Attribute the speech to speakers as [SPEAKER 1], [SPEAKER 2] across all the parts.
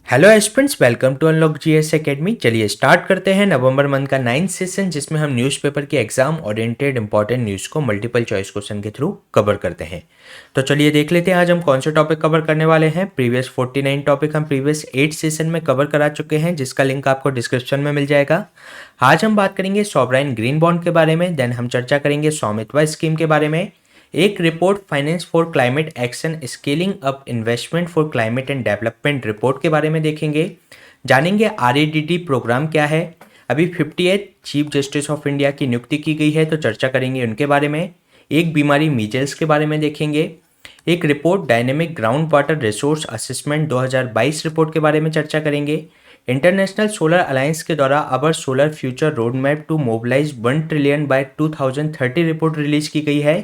[SPEAKER 1] Hello aspirants, welcome to unlock GS academy. चलिए start करते हैं नवंबर मंथ का 9th सेशन, जिसमें हम न्यूज़पेपर के एग्जाम ओरिएंटेड इंपॉर्टेंट न्यूज़ को मल्टीपल चॉइस क्वेश्चन के थ्रू कवर करते हैं। तो चलिए देख लेते हैं आज हम कौन से टॉपिक कवर करने वाले हैं। प्रीवियस 49 टॉपिक हम प्रीवियस 8 सेशन में कवर करा चुके हैं, जिसका लिंक आपको डिस्क्रिप्शन में मिल जाएगा। आज हम बात करेंगे सॉवरेन ग्रीन बॉन्ड के बारे में, देन हम चर्चा करेंगे स्वामित्व स्कीम के बारे में, एक report finance for climate action scaling up investment for climate and development report के बारे में देखेंगे। जानेंगे आरईडीडी प्रोग्राम क्या है। अभी 58 चीफ जस्टिस ऑफ इंडिया की नियुक्ति की गई है, तो चर्चा करेंगे उनके बारे में। एक बीमारी मीजल्स के बारे में देखेंगे। एक report dynamic ground water resource assessment 2022 report के बारे में चर्चा करेंगे। इंटरनेशनल सोलर अलायंस के द्वारा our solar future road map to mobilise 1 trillion by 2030 report release की गई है,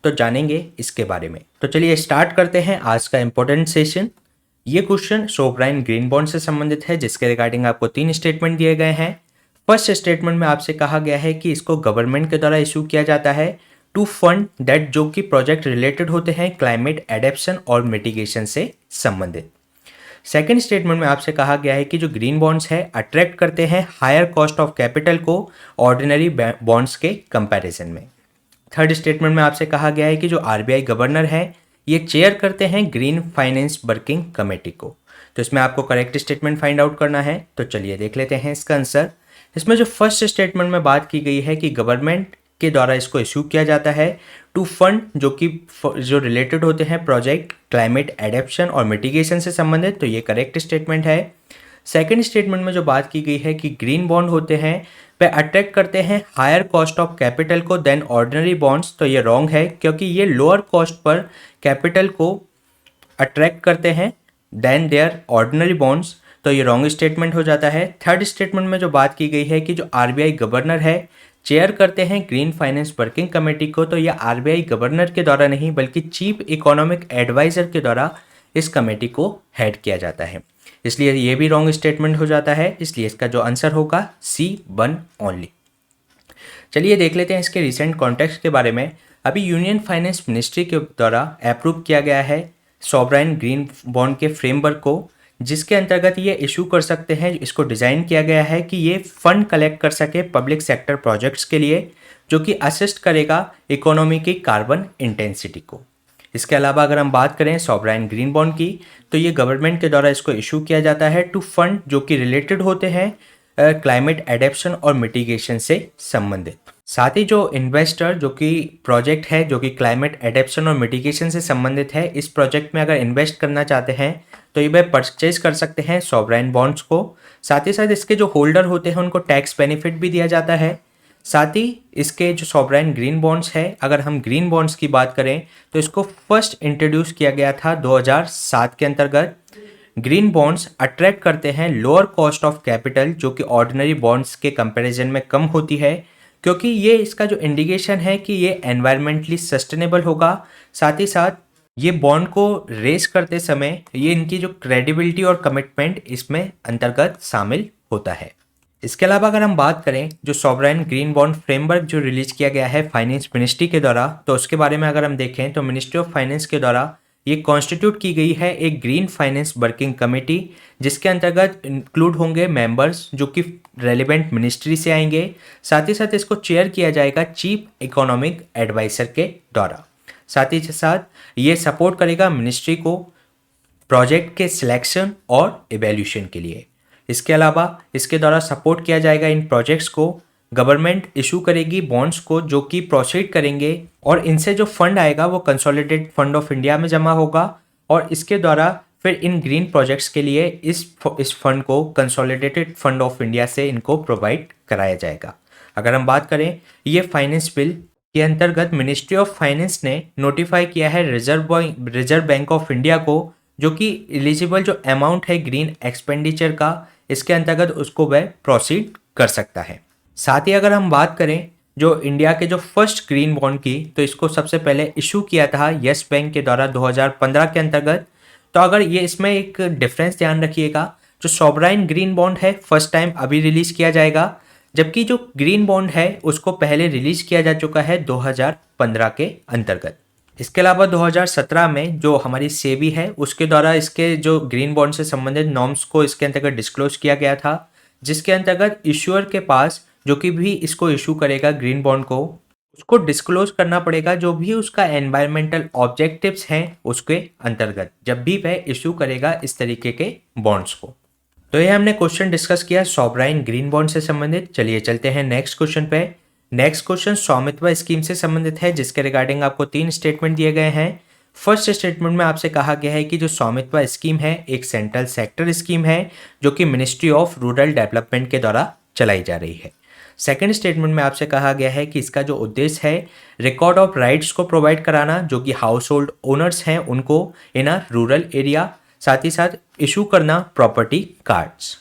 [SPEAKER 1] तो जानेंगे इसके बारे में। तो चलिए स्टार्ट करते हैं आज का इंपॉर्टेंट सेशन। ये क्वेश्चन सोवरेन ग्रीन बॉन्ड से संबंधित है, जिसके रिगार्डिंग आपको 3 स्टेटमेंट दिए गए हैं। फर्स्ट स्टेटमेंट में आपसे कहा गया है कि इसको गवर्नमेंट के द्वारा इशू किया जाता है टू फंड डेट, जो कि प्रोजेक्ट रिलेटेड होते हैं क्लाइमेट एडेप्शन और मिटिगेशन से संबंधित। सेकेंड स्टेटमेंट में आपसे कहा गया है कि जो ग्रीन बॉन्ड्स है अट्रैक्ट करते हैं हायर कॉस्ट ऑफ कैपिटल को ऑर्डिनरी बॉन्ड्स के कंपैरिजन में। थर्ड स्टेटमेंट में आपसे कहा गया है कि जो आरबीआई गवर्नर है ये चेयर करते हैं ग्रीन फाइनेंस वर्किंग कमेटी को। तो इसमें आपको करेक्ट स्टेटमेंट फाइंड आउट करना है। तो चलिए देख लेते हैं इसका आंसर। इसमें जो फर्स्ट स्टेटमेंट में बात की गई है कि गवर्नमेंट के द्वारा इसको इशू किया जाता है टू फंड, जो रिलेटेड होते हैं प्रोजेक्ट क्लाइमेट एडेप्शन और मिटिगेशन से संबंधित, तो ये करेक्ट स्टेटमेंट है। सेकेंड स्टेटमेंट में जो बात की गई है कि ग्रीन बॉन्ड होते हैं वे अट्रैक्ट करते हैं हायर कॉस्ट ऑफ कैपिटल को देन ऑर्डिनरी बॉन्ड्स, तो ये रॉन्ग है, क्योंकि ये लोअर कॉस्ट पर कैपिटल को अट्रैक्ट करते हैं देन देयर ऑर्डिनरी बॉन्ड्स, तो ये रॉन्ग स्टेटमेंट हो जाता है। थर्ड स्टेटमेंट में जो बात की गई है कि जो आरबीआई गवर्नर है चेयर करते हैं ग्रीन फाइनेंस वर्किंग कमेटी को, तो यह आरबीआई गवर्नर के द्वारा नहीं बल्कि चीफ इकोनॉमिक एडवाइजर के द्वारा इस कमेटी को हेड किया जाता है, इसलिए ये भी रॉन्ग स्टेटमेंट हो जाता है। इसलिए इसका जो आंसर होगा C1 ओनली। चलिए देख लेते हैं इसके रिसेंट कॉन्टेक्स्ट के बारे में। अभी यूनियन फाइनेंस मिनिस्ट्री के द्वारा अप्रूव किया गया है सॉवरेन ग्रीन बॉन्ड के फ्रेमवर्क को, जिसके अंतर्गत ये इशू कर सकते हैं। इसको डिज़ाइन किया गया है कि ये फंड कलेक्ट कर सके पब्लिक सेक्टर प्रोजेक्ट्स के लिए, जो कि असिस्ट करेगा इकोनॉमी की कार्बन इंटेंसिटी को। इसके अलावा अगर हम बात करें सॉवरेन ग्रीन बॉन्ड की, तो ये गवर्नमेंट के द्वारा इसको इशू किया जाता है टू फंड जो कि रिलेटेड होते हैं क्लाइमेट एडेप्शन और मिटिगेशन से संबंधित। साथ ही जो इन्वेस्टर जो कि प्रोजेक्ट है जो कि क्लाइमेट एडेप्शन और मिटिगेशन से संबंधित है, इस प्रोजेक्ट में अगर इन्वेस्ट करना चाहते हैं तो ये वे परचेज कर सकते हैं सॉवरेन बॉन्ड्स को। साथ ही साथ इसके जो होल्डर होते हैं उनको टैक्स बेनिफिट भी दिया जाता है। साथ ही इसके जो सॉवरेन ग्रीन बॉन्ड्स है, अगर हम ग्रीन बॉन्ड्स की बात करें तो इसको फर्स्ट इंट्रोड्यूस किया गया था 2007 के अंतर्गत। ग्रीन बॉन्ड्स अट्रैक्ट करते हैं लोअर कॉस्ट ऑफ कैपिटल, जो कि ऑर्डिनरी बॉन्ड्स के कंपैरिजन में कम होती है, क्योंकि ये इसका जो इंडिकेशन है कि ये एनवायरमेंटली सस्टेनेबल होगा। साथ ही साथ ये बॉन्ड को रेस करते समय ये इनकी जो क्रेडिबिलिटी और कमिटमेंट इसमें अंतर्गत शामिल होता है। इसके अलावा अगर हम बात करें जो सॉवरेन ग्रीन बॉन्ड फ्रेमवर्क जो रिलीज किया गया है फाइनेंस मिनिस्ट्री के द्वारा, तो उसके बारे में अगर हम देखें तो मिनिस्ट्री ऑफ फाइनेंस के द्वारा ये कॉन्स्टिट्यूट की गई है एक ग्रीन फाइनेंस वर्किंग कमेटी, जिसके अंतर्गत इंक्लूड होंगे मेंबर्स जो कि रेलिवेंट मिनिस्ट्री से आएंगे। साथ ही साथ इसको चेयर किया जाएगा चीफ इकोनॉमिक एडवाइजर के द्वारा। साथ ही साथ ये सपोर्ट करेगा मिनिस्ट्री को प्रोजेक्ट के सिलेक्शन और इवैल्यूएशन के लिए। इसके अलावा इसके द्वारा सपोर्ट किया जाएगा इन प्रोजेक्ट्स को। गवर्नमेंट इशू करेगी बॉन्ड्स को जो कि प्रोसीड करेंगे, और इनसे जो फंड आएगा वो कंसोलिडेटेड फंड ऑफ इंडिया में जमा होगा, और इसके द्वारा फिर इन ग्रीन प्रोजेक्ट्स के लिए इस फंड को कंसोलिडेटेड फंड ऑफ इंडिया से इनको प्रोवाइड कराया जाएगा। अगर हम बात करें ये फाइनेंस बिल के अंतर्गत मिनिस्ट्री ऑफ फाइनेंस ने नोटिफाई किया है रिजर्व बैंक ऑफ इंडिया को, जो कि एलिजिबल जो अमाउंट है ग्रीन एक्सपेंडिचर का इसके अंतर्गत उसको वह प्रोसीड कर सकता है। साथ ही अगर हम बात करें जो इंडिया के जो फर्स्ट ग्रीन बॉन्ड की, तो इसको सबसे पहले इशू किया था यस बैंक के द्वारा 2015 के अंतर्गत। तो अगर ये इसमें एक डिफरेंस ध्यान रखिएगा, जो सॉवरेन ग्रीन बॉन्ड है फर्स्ट टाइम अभी रिलीज किया जाएगा, जबकि जो ग्रीन बॉन्ड है उसको पहले रिलीज किया जा चुका है 2015 के अंतर्गत। इसके अलावा 2017 में जो हमारी सेबी है उसके द्वारा इसके जो ग्रीन बॉन्ड से संबंधित नॉर्म्स को इसके अंतर्गत डिस्क्लोज किया गया था, जिसके अंतर्गत इश्यूअर के पास जो कि भी इसको इशू करेगा ग्रीन बॉन्ड को, उसको डिस्क्लोज करना पड़ेगा जो भी उसका एनवायरमेंटल ऑब्जेक्टिव्स हैं उसके अंतर्गत, जब भी वह इशू करेगा इस तरीके के बॉन्ड्स को। तो ये हमने क्वेश्चन डिस्कस किया सॉवराइन ग्रीन बॉन्ड से संबंधित। चलिए चलते हैं नेक्स्ट क्वेश्चन पे। नेक्स्ट क्वेश्चन स्वामित्व स्कीम से संबंधित है, जिसके रिगार्डिंग आपको 3 स्टेटमेंट दिए गए हैं। फर्स्ट स्टेटमेंट में आपसे कहा गया है कि जो स्वामित्व स्कीम है एक सेंट्रल सेक्टर स्कीम है जो कि मिनिस्ट्री ऑफ रूरल डेवलपमेंट के द्वारा चलाई जा रही है। सेकेंड स्टेटमेंट में आपसे कहा गया है कि इसका जो उद्देश्य है रिकॉर्ड ऑफ राइट्स को प्रोवाइड कराना जो कि हाउस होल्ड ओनर्स हैं उनको इन अ रूरल एरिया, साथ ही साथ इशू करना प्रॉपर्टी कार्ड्स।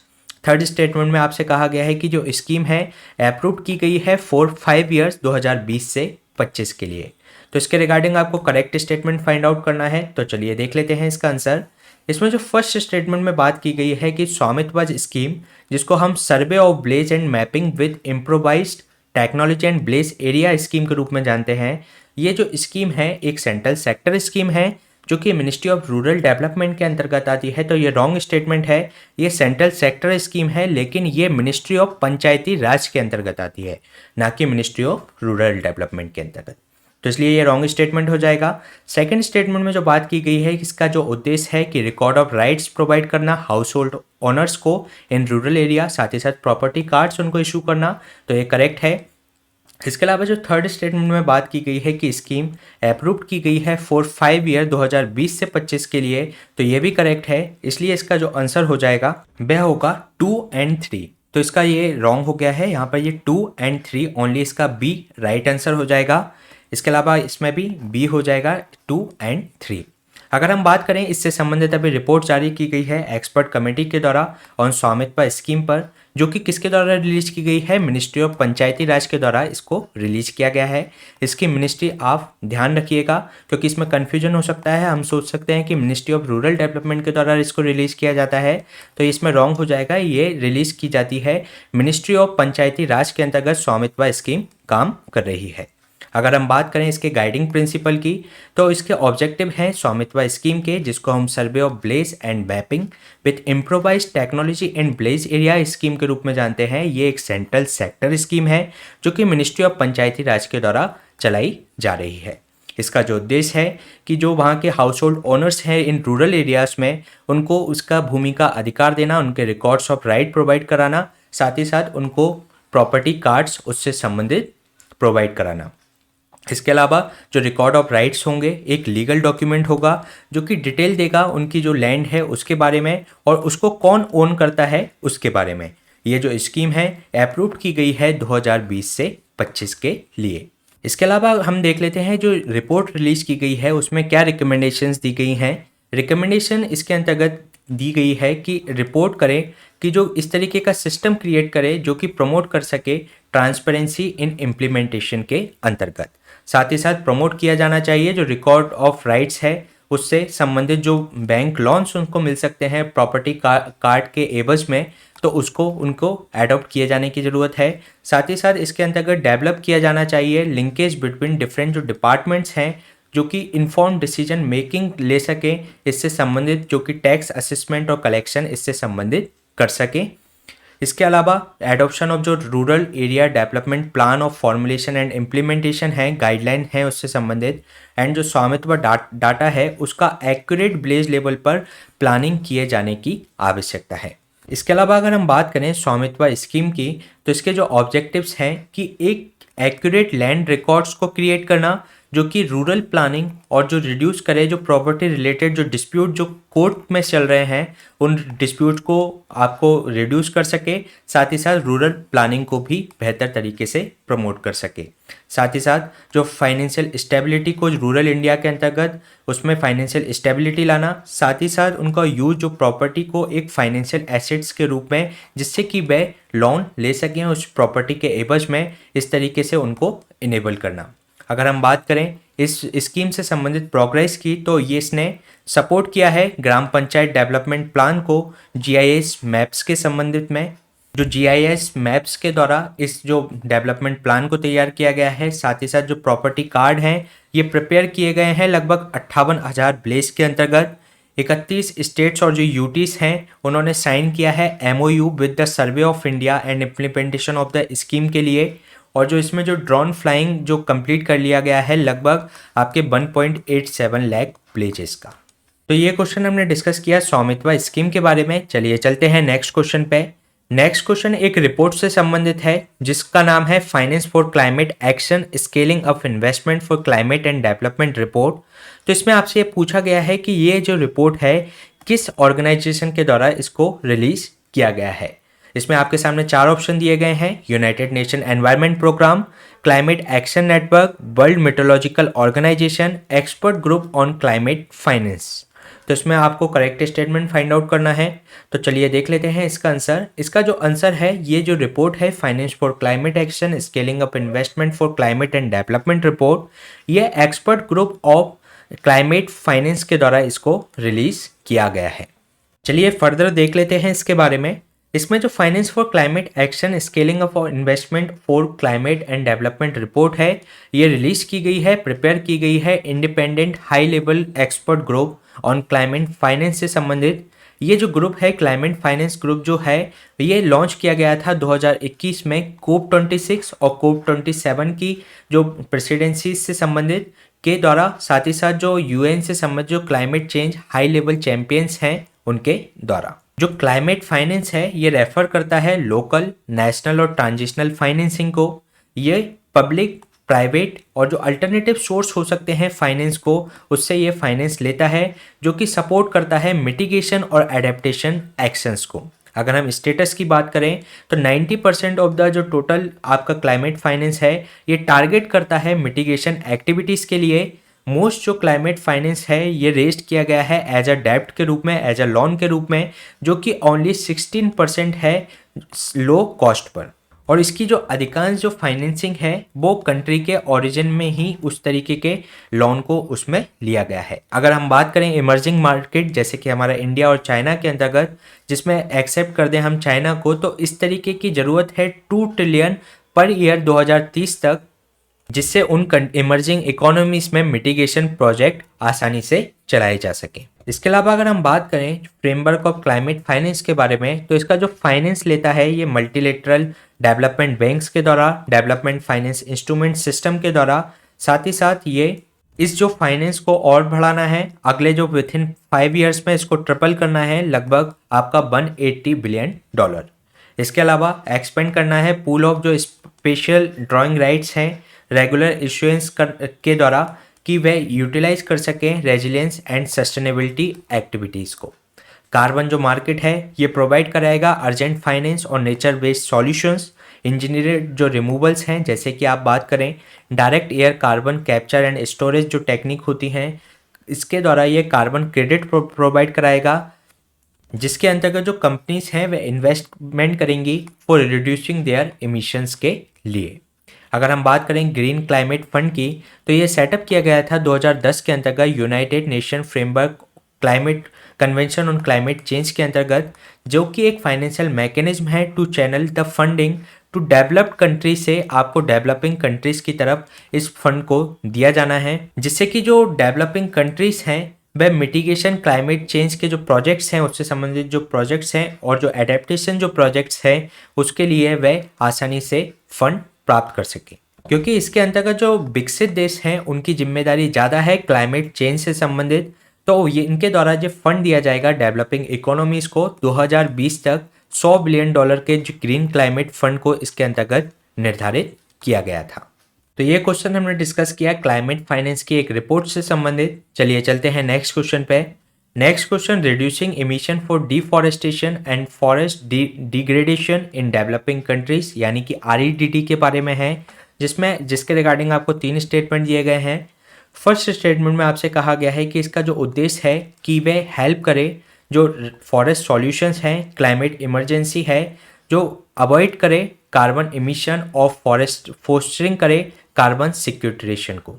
[SPEAKER 1] थर्ड स्टेटमेंट में आपसे कहा गया है कि जो स्कीम है अप्रूव की गई है फॉर 5 ईयर्स 2020 से 25 के लिए। तो इसके रिगार्डिंग आपको करेक्ट स्टेटमेंट फाइंड आउट करना है। तो चलिए देख लेते हैं इसका आंसर। इसमें जो फर्स्ट स्टेटमेंट में बात की गई है कि स्वामित्व स्कीम, जिसको हम survey of villages and mapping with improvised technology and villages area scheme के रूप में जानते हैं, ये जो स्कीम है एक सेंट्रल सेक्टर स्कीम है जो कि मिनिस्ट्री ऑफ रूरल डेवलपमेंट के अंतर्गत आती है। तो ये रॉन्ग स्टेटमेंट है, ये सेंट्रल सेक्टर स्कीम है लेकिन ये मिनिस्ट्री ऑफ पंचायती राज के अंतर्गत आती है, ना कि मिनिस्ट्री ऑफ रूरल डेवलपमेंट के अंतर्गत। तो इसलिए ये रॉन्ग स्टेटमेंट हो जाएगा। सेकंड स्टेटमेंट में जो बात की गई है कि इसका जो उद्देश्य है कि रिकॉर्ड ऑफ राइट्स प्रोवाइड करना हाउस होल्ड ओनर्स को इन रूरल एरिया, साथ ही साथ प्रॉपर्टी कार्ड्स उनको इशू करना, तो ये करेक्ट है। इसके अलावा जो थर्ड स्टेटमेंट में बात की गई है कि स्कीम अप्रूव्ड की गई है फॉर 5 ईयर 2020 से 25 के लिए, तो ये भी करेक्ट है। इसलिए इसका जो आंसर हो जाएगा वह होगा 2 और 3। तो इसका ये रॉन्ग हो गया है, यहाँ पर ये 2 और 3 ओनली, इसका बी राइट आंसर हो जाएगा। इसके अलावा इसमें भी बी हो जाएगा 2 और 3। अगर हम बात करें इससे संबंधित अभी रिपोर्ट जारी की गई है एक्सपर्ट कमेटी के द्वारा ऑन स्वामित्व स्कीम पर, जो कि किसके द्वारा रिलीज की गई है, मिनिस्ट्री ऑफ पंचायती राज के द्वारा इसको रिलीज किया गया है। इसकी मिनिस्ट्री आप ध्यान रखिएगा क्योंकि इसमें कन्फ्यूजन हो सकता है, हम सोच सकते हैं कि मिनिस्ट्री ऑफ रूरल डेवलपमेंट के द्वारा इसको रिलीज किया जाता है, तो इसमें रॉन्ग हो जाएगा। ये रिलीज की जाती है मिनिस्ट्री ऑफ पंचायती राज के अंतर्गत स्वामित्व स्कीम काम कर रही है। अगर हम बात करें इसके गाइडिंग प्रिंसिपल की, तो इसके ऑब्जेक्टिव हैं स्वामित्व स्कीम के, जिसको हम survey of villages and mapping with improvised technology and villages area scheme के रूप में जानते हैं। ये एक सेंट्रल सेक्टर स्कीम है जो कि मिनिस्ट्री ऑफ पंचायती राज के द्वारा चलाई जा रही है। इसका जो उद्देश्य है कि जो वहाँ के हाउस होल्ड ओनर्स हैं इन रूरल एरियाज़ में, उनको उसका भूमि का अधिकार देना, उनके रिकॉर्ड्स ऑफ राइट प्रोवाइड कराना, साथ ही साथ उनको प्रॉपर्टी कार्ड्स उससे संबंधित प्रोवाइड कराना। इसके अलावा जो रिकॉर्ड ऑफ राइट्स होंगे एक लीगल डॉक्यूमेंट होगा जो कि डिटेल देगा उनकी जो लैंड है उसके बारे में और उसको कौन ओन करता है उसके बारे में। ये जो स्कीम है अप्रूव की गई है 2020 से 25 के लिए। इसके अलावा हम देख लेते हैं जो रिपोर्ट रिलीज की गई है उसमें क्या रिकमेंडेशंस दी गई हैं। रिकमेंडेशन इसके अंतर्गत दी गई है कि रिपोर्ट करें कि जो इस तरीके का सिस्टम क्रिएट करे जो कि प्रमोट कर सके ट्रांसपेरेंसी इन इम्प्लीमेंटेशन के अंतर्गत। साथ ही साथ प्रमोट किया जाना चाहिए जो रिकॉर्ड ऑफ राइट्स है उससे संबंधित जो बैंक लोन्स उनको मिल सकते हैं प्रॉपर्टी कार्ड के एवज में, तो उसको उनको एडॉप्ट किए जाने की ज़रूरत है। साथ ही साथ इसके अंतर्गत डेवलप किया जाना चाहिए लिंकेज बिटवीन डिफरेंट जो डिपार्टमेंट्स हैं जो कि इन्फॉर्म डिसीजन मेकिंग ले सकें इससे संबंधित, जो कि टैक्स असेसमेंट और कलेक्शन इससे संबंधित कर सकें। इसके अलावा एडॉप्शन ऑफ जो rural area development plan of formulation and implementation है, गाइडलाइन है उससे संबंधित, एंड जो स्वामित्व डाटा है उसका एक्यूरेट ब्लेज लेवल पर प्लानिंग किए जाने की आवश्यकता है। इसके अलावा अगर हम बात करें स्वामित्व स्कीम की, तो इसके जो ऑब्जेक्टिव्स हैं कि एक एक्यूरेट लैंड रिकॉर्ड्स को क्रिएट करना जो कि रूरल प्लानिंग और जो रिड्यूस करे जो प्रॉपर्टी रिलेटेड जो डिस्प्यूट जो कोर्ट में चल रहे हैं उन डिस्प्यूट को आपको रिड्यूस कर सके, साथ ही साथ रूरल प्लानिंग को भी बेहतर तरीके से प्रमोट कर सके। साथ ही साथ जो फाइनेंशियल स्टेबिलिटी को रूरल इंडिया के अंतर्गत उसमें फाइनेंशियल स्टेबिलिटी लाना, साथ ही साथ उनका यूज जो प्रॉपर्टी को एक फाइनेंशियल एसेट्स के रूप में जिससे कि वे लोन ले सकें उस प्रॉपर्टी के एवज में, इस तरीके से उनको इनेबल करना। अगर हम बात करें इस स्कीम से संबंधित प्रोग्रेस की, तो ये इसने सपोर्ट किया है ग्राम पंचायत डेवलपमेंट प्लान को जीआईएस मैप्स के संबंधित में। जो GIS मैप्स के द्वारा इस जो डेवलपमेंट प्लान को तैयार किया गया है, साथ ही साथ जो प्रॉपर्टी कार्ड हैं ये प्रिपेयर किए गए हैं लगभग 58,000 विलेज के अंतर्गत। 31 स्टेट्स और जो यूटीज हैं उन्होंने साइन किया है MOU with the survey of India and implementation of the scheme के लिए। और जो इसमें जो ड्रोन फ्लाइंग जो कंप्लीट कर लिया गया है लगभग आपके 1.87 लाख विलेजेस का। तो ये क्वेश्चन हमने डिस्कस किया स्वामित्व स्कीम के बारे में। चलिए चलते हैं नेक्स्ट क्वेश्चन पे। नेक्स्ट क्वेश्चन एक रिपोर्ट से संबंधित है जिसका नाम है finance for climate action scaling of investment for climate and development report. तो इसमें आपसे ये पूछा गया है कि ये जो रिपोर्ट है किस ऑर्गेनाइजेशन के द्वारा इसको रिलीज किया गया है। इसमें आपके सामने 4 ऑप्शन दिए गए हैं, United Nation environment programme, climate action network, world meteorological organisation, expert group on climate finance. तो इसमें आपको करेक्ट स्टेटमेंट फाइंड आउट करना है। तो चलिए देख लेते हैं इसका आंसर। इसका जो आंसर है ये जो रिपोर्ट है finance for climate action scaling up investment for climate and development report, ये expert group of climate finance के द्वारा इसको रिलीज किया गया है। चलिए फर्दर देख लेते हैं इसके बारे में। इसमें जो finance for climate action scaling of investment for climate and development report है, ये रिलीज की गई है, प्रिपेयर की गई है independent high level expert group on climate finance से संबंधित। ये जो ग्रुप है क्लाइमेट फाइनेंस ग्रुप जो है ये लॉन्च किया गया था 2021 में COP26 और COP27 की जो प्रेसिडेंसी से संबंधित के द्वारा, साथ ही साथ जो UN से संबंधित जो climate change high level champions हैं उनके द्वारा। जो क्लाइमेट फाइनेंस है ये रेफर करता है लोकल, नेशनल और ट्रांजिशनल फाइनेंसिंग को। ये पब्लिक, प्राइवेट और जो अल्टरनेटिव सोर्स हो सकते हैं फाइनेंस को, उससे ये फाइनेंस लेता है जो कि सपोर्ट करता है मिटिगेशन और एडेप्टेशन एक्शंस को। अगर हम स्टेटस की बात करें तो 90% ऑफ द जो टोटल आपका क्लाइमेट फाइनेंस है ये टारगेट करता है मिटिगेशन एक्टिविटीज़ के लिए। मोस्ट जो क्लाइमेट फाइनेंस है ये रेस्ट किया गया है एज अ डेब्ट के रूप में, एज अ लोन के रूप में, जो कि ओनली 16% है लो कॉस्ट पर। और इसकी जो अधिकांश जो फाइनेंसिंग है वो कंट्री के ओरिजिन में ही उस तरीके के लोन को उसमें लिया गया है। अगर हम बात करें इमर्जिंग मार्केट जैसे कि हमारा इंडिया और चाइना के अंतर्गत, जिसमें एक्सेप्ट कर दें हम चाइना को, तो इस तरीके की ज़रूरत है 2 ट्रिलियन पर ईयर 2030 तक, जिससे उन इमर्जिंग इकोनॉमीज में मिटिगेशन प्रोजेक्ट आसानी से चलाए जा सके। इसके अलावा अगर हम बात करें फ्रेमवर्क ऑफ क्लाइमेट फाइनेंस के बारे में, तो इसका जो फाइनेंस लेता है ये मल्टीलेटरल डेवलपमेंट बैंक्स के द्वारा, डेवलपमेंट फाइनेंस इंस्ट्रूमेंट सिस्टम के द्वारा। साथ ही साथ ये इस जो फाइनेंस को और बढ़ाना है, अगले जो विथिन 5 ईयर्स में इसको ट्रिपल करना है, लगभग आपका $180 बिलियन। इसके अलावा एक्सपेंड करना है पूल ऑफ जो स्पेशल ड्राइंग राइट्स हैं रेगुलर इशुएंस के द्वारा कि वह यूटिलाइज कर सकें रेजिलियंस एंड सस्टेनेबिलिटी एक्टिविटीज़ को। कार्बन जो मार्केट है ये प्रोवाइड कराएगा अर्जेंट फाइनेंस और नेचर बेस्ड सॉल्यूशंस। इंजीनियर्ड जो रिमूवल्स हैं जैसे कि आप बात करें direct air carbon capture and storage जो टेक्निक होती हैं, इसके द्वारा ये कार्बन क्रेडिट प्रोवाइड कराएगा, जिसके अंतर्गत जो कंपनीज हैं वे इन्वेस्टमेंट करेंगी फॉर रिड्यूसिंग देयर इमिशंस के लिए। अगर हम बात करें ग्रीन क्लाइमेट फंड की, तो ये सेटअप किया गया था 2010 के अंतर्गत United Nation framework climate convention on climate change के अंतर्गत, जो कि एक फाइनेंशियल मैकेनिज्म है to channel the funding to developed country से आपको डेवलपिंग कंट्रीज की तरफ इस फंड को दिया जाना है, जिससे कि जो डेवलपिंग कंट्रीज हैं वह मिटिगेशन क्लाइमेट चेंज के जो प्रोजेक्ट्स हैं उससे संबंधित जो प्रोजेक्ट्स हैं और जो एडेप्टेशन जो प्रोजेक्ट्स हैं उसके लिए वह आसानी से फंड प्राप्त कर सके, क्योंकि इसके अंतर्गत जो विकसित देश हैं उनकी जिम्मेदारी ज़्यादा है क्लाइमेट चेंज से संबंधित। तो ये इनके द्वारा जो फंड दिया जाएगा डेवलपिंग इकोनॉमीज को 2020 तक $100 बिलियन के जो ग्रीन क्लाइमेट फंड को इसके अंतर्गत निर्धारित किया गया था। तो ये क्वेश्चन हमने डिस्कस किया क्लाइमेट फाइनेंस की एक रिपोर्ट से संबंधित। चलिए चलते हैं नेक्स्ट क्वेश्चन पे। Next question reducing emission for deforestation and forest degradation in developing countries यानी कि REDD के बारे में है, जिसके रिगार्डिंग आपको 3 स्टेटमेंट दिए गए हैं। फर्स्ट स्टेटमेंट में आपसे कहा गया है कि इसका जो उद्देश्य है कि वे हेल्प करे जो फॉरेस्ट सॉल्यूशंस हैं, क्लाइमेट इमरजेंसी है, जो अवॉइड करे carbon emission of forest, fostering करे कार्बन सिक्वेस्ट्रेशन को।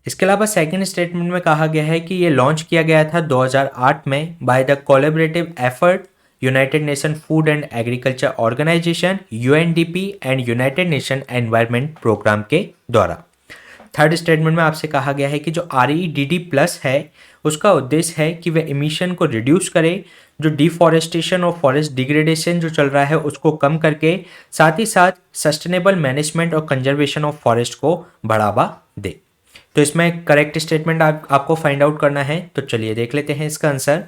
[SPEAKER 1] इसके अलावा सेकंड स्टेटमेंट में कहा गया है कि ये लॉन्च किया गया था 2008 में by the collaborative effort United Nation food and agriculture organisation UNDP and United Nation environment programme के द्वारा। थर्ड स्टेटमेंट में आपसे कहा गया है कि जो REDD प्लस है उसका उद्देश्य है कि वह इमिशन को रिड्यूस करे, जो डिफॉरेस्टेशन और फॉरेस्ट डिग्रेडेशन जो चल रहा है उसको कम करके, साथ ही साथ सस्टेनेबल मैनेजमेंट और कंजर्वेशन ऑफ फॉरेस्ट को बढ़ावा दे। तो इसमें करेक्ट स्टेटमेंट आपको फाइंड आउट करना है। तो चलिए देख लेते हैं इसका आंसर।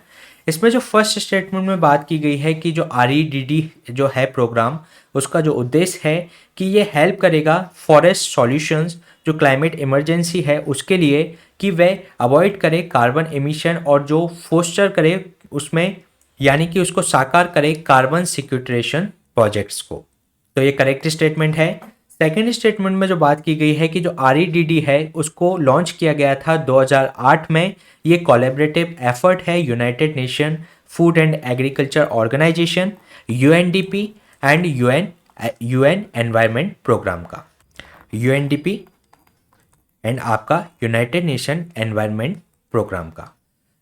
[SPEAKER 1] इसमें जो फर्स्ट स्टेटमेंट में बात की गई है कि जो REDD जो है प्रोग्राम, उसका जो उद्देश्य है कि ये हेल्प करेगा फॉरेस्ट सॉल्यूशंस जो क्लाइमेट इमरजेंसी है उसके लिए, कि वह अवॉइड करे कार्बन एमिशन और जो फोस्टर करे उसमें, यानी कि उसको साकार करे कार्बन सिक्वेस्ट्रेशन प्रोजेक्ट्स को। तो ये करेक्ट स्टेटमेंट है। सेकेंड स्टेटमेंट में जो बात की गई है कि जो REDD है उसको लॉन्च किया गया था 2008 में। ये कोलैबोरेटिव एफर्ट है United Nation food and agriculture organisation UNDP and UN environment programme का। UNDP एंड आपका यूनाइटेड नेशन एनवायरनमेंट प्रोग्राम का।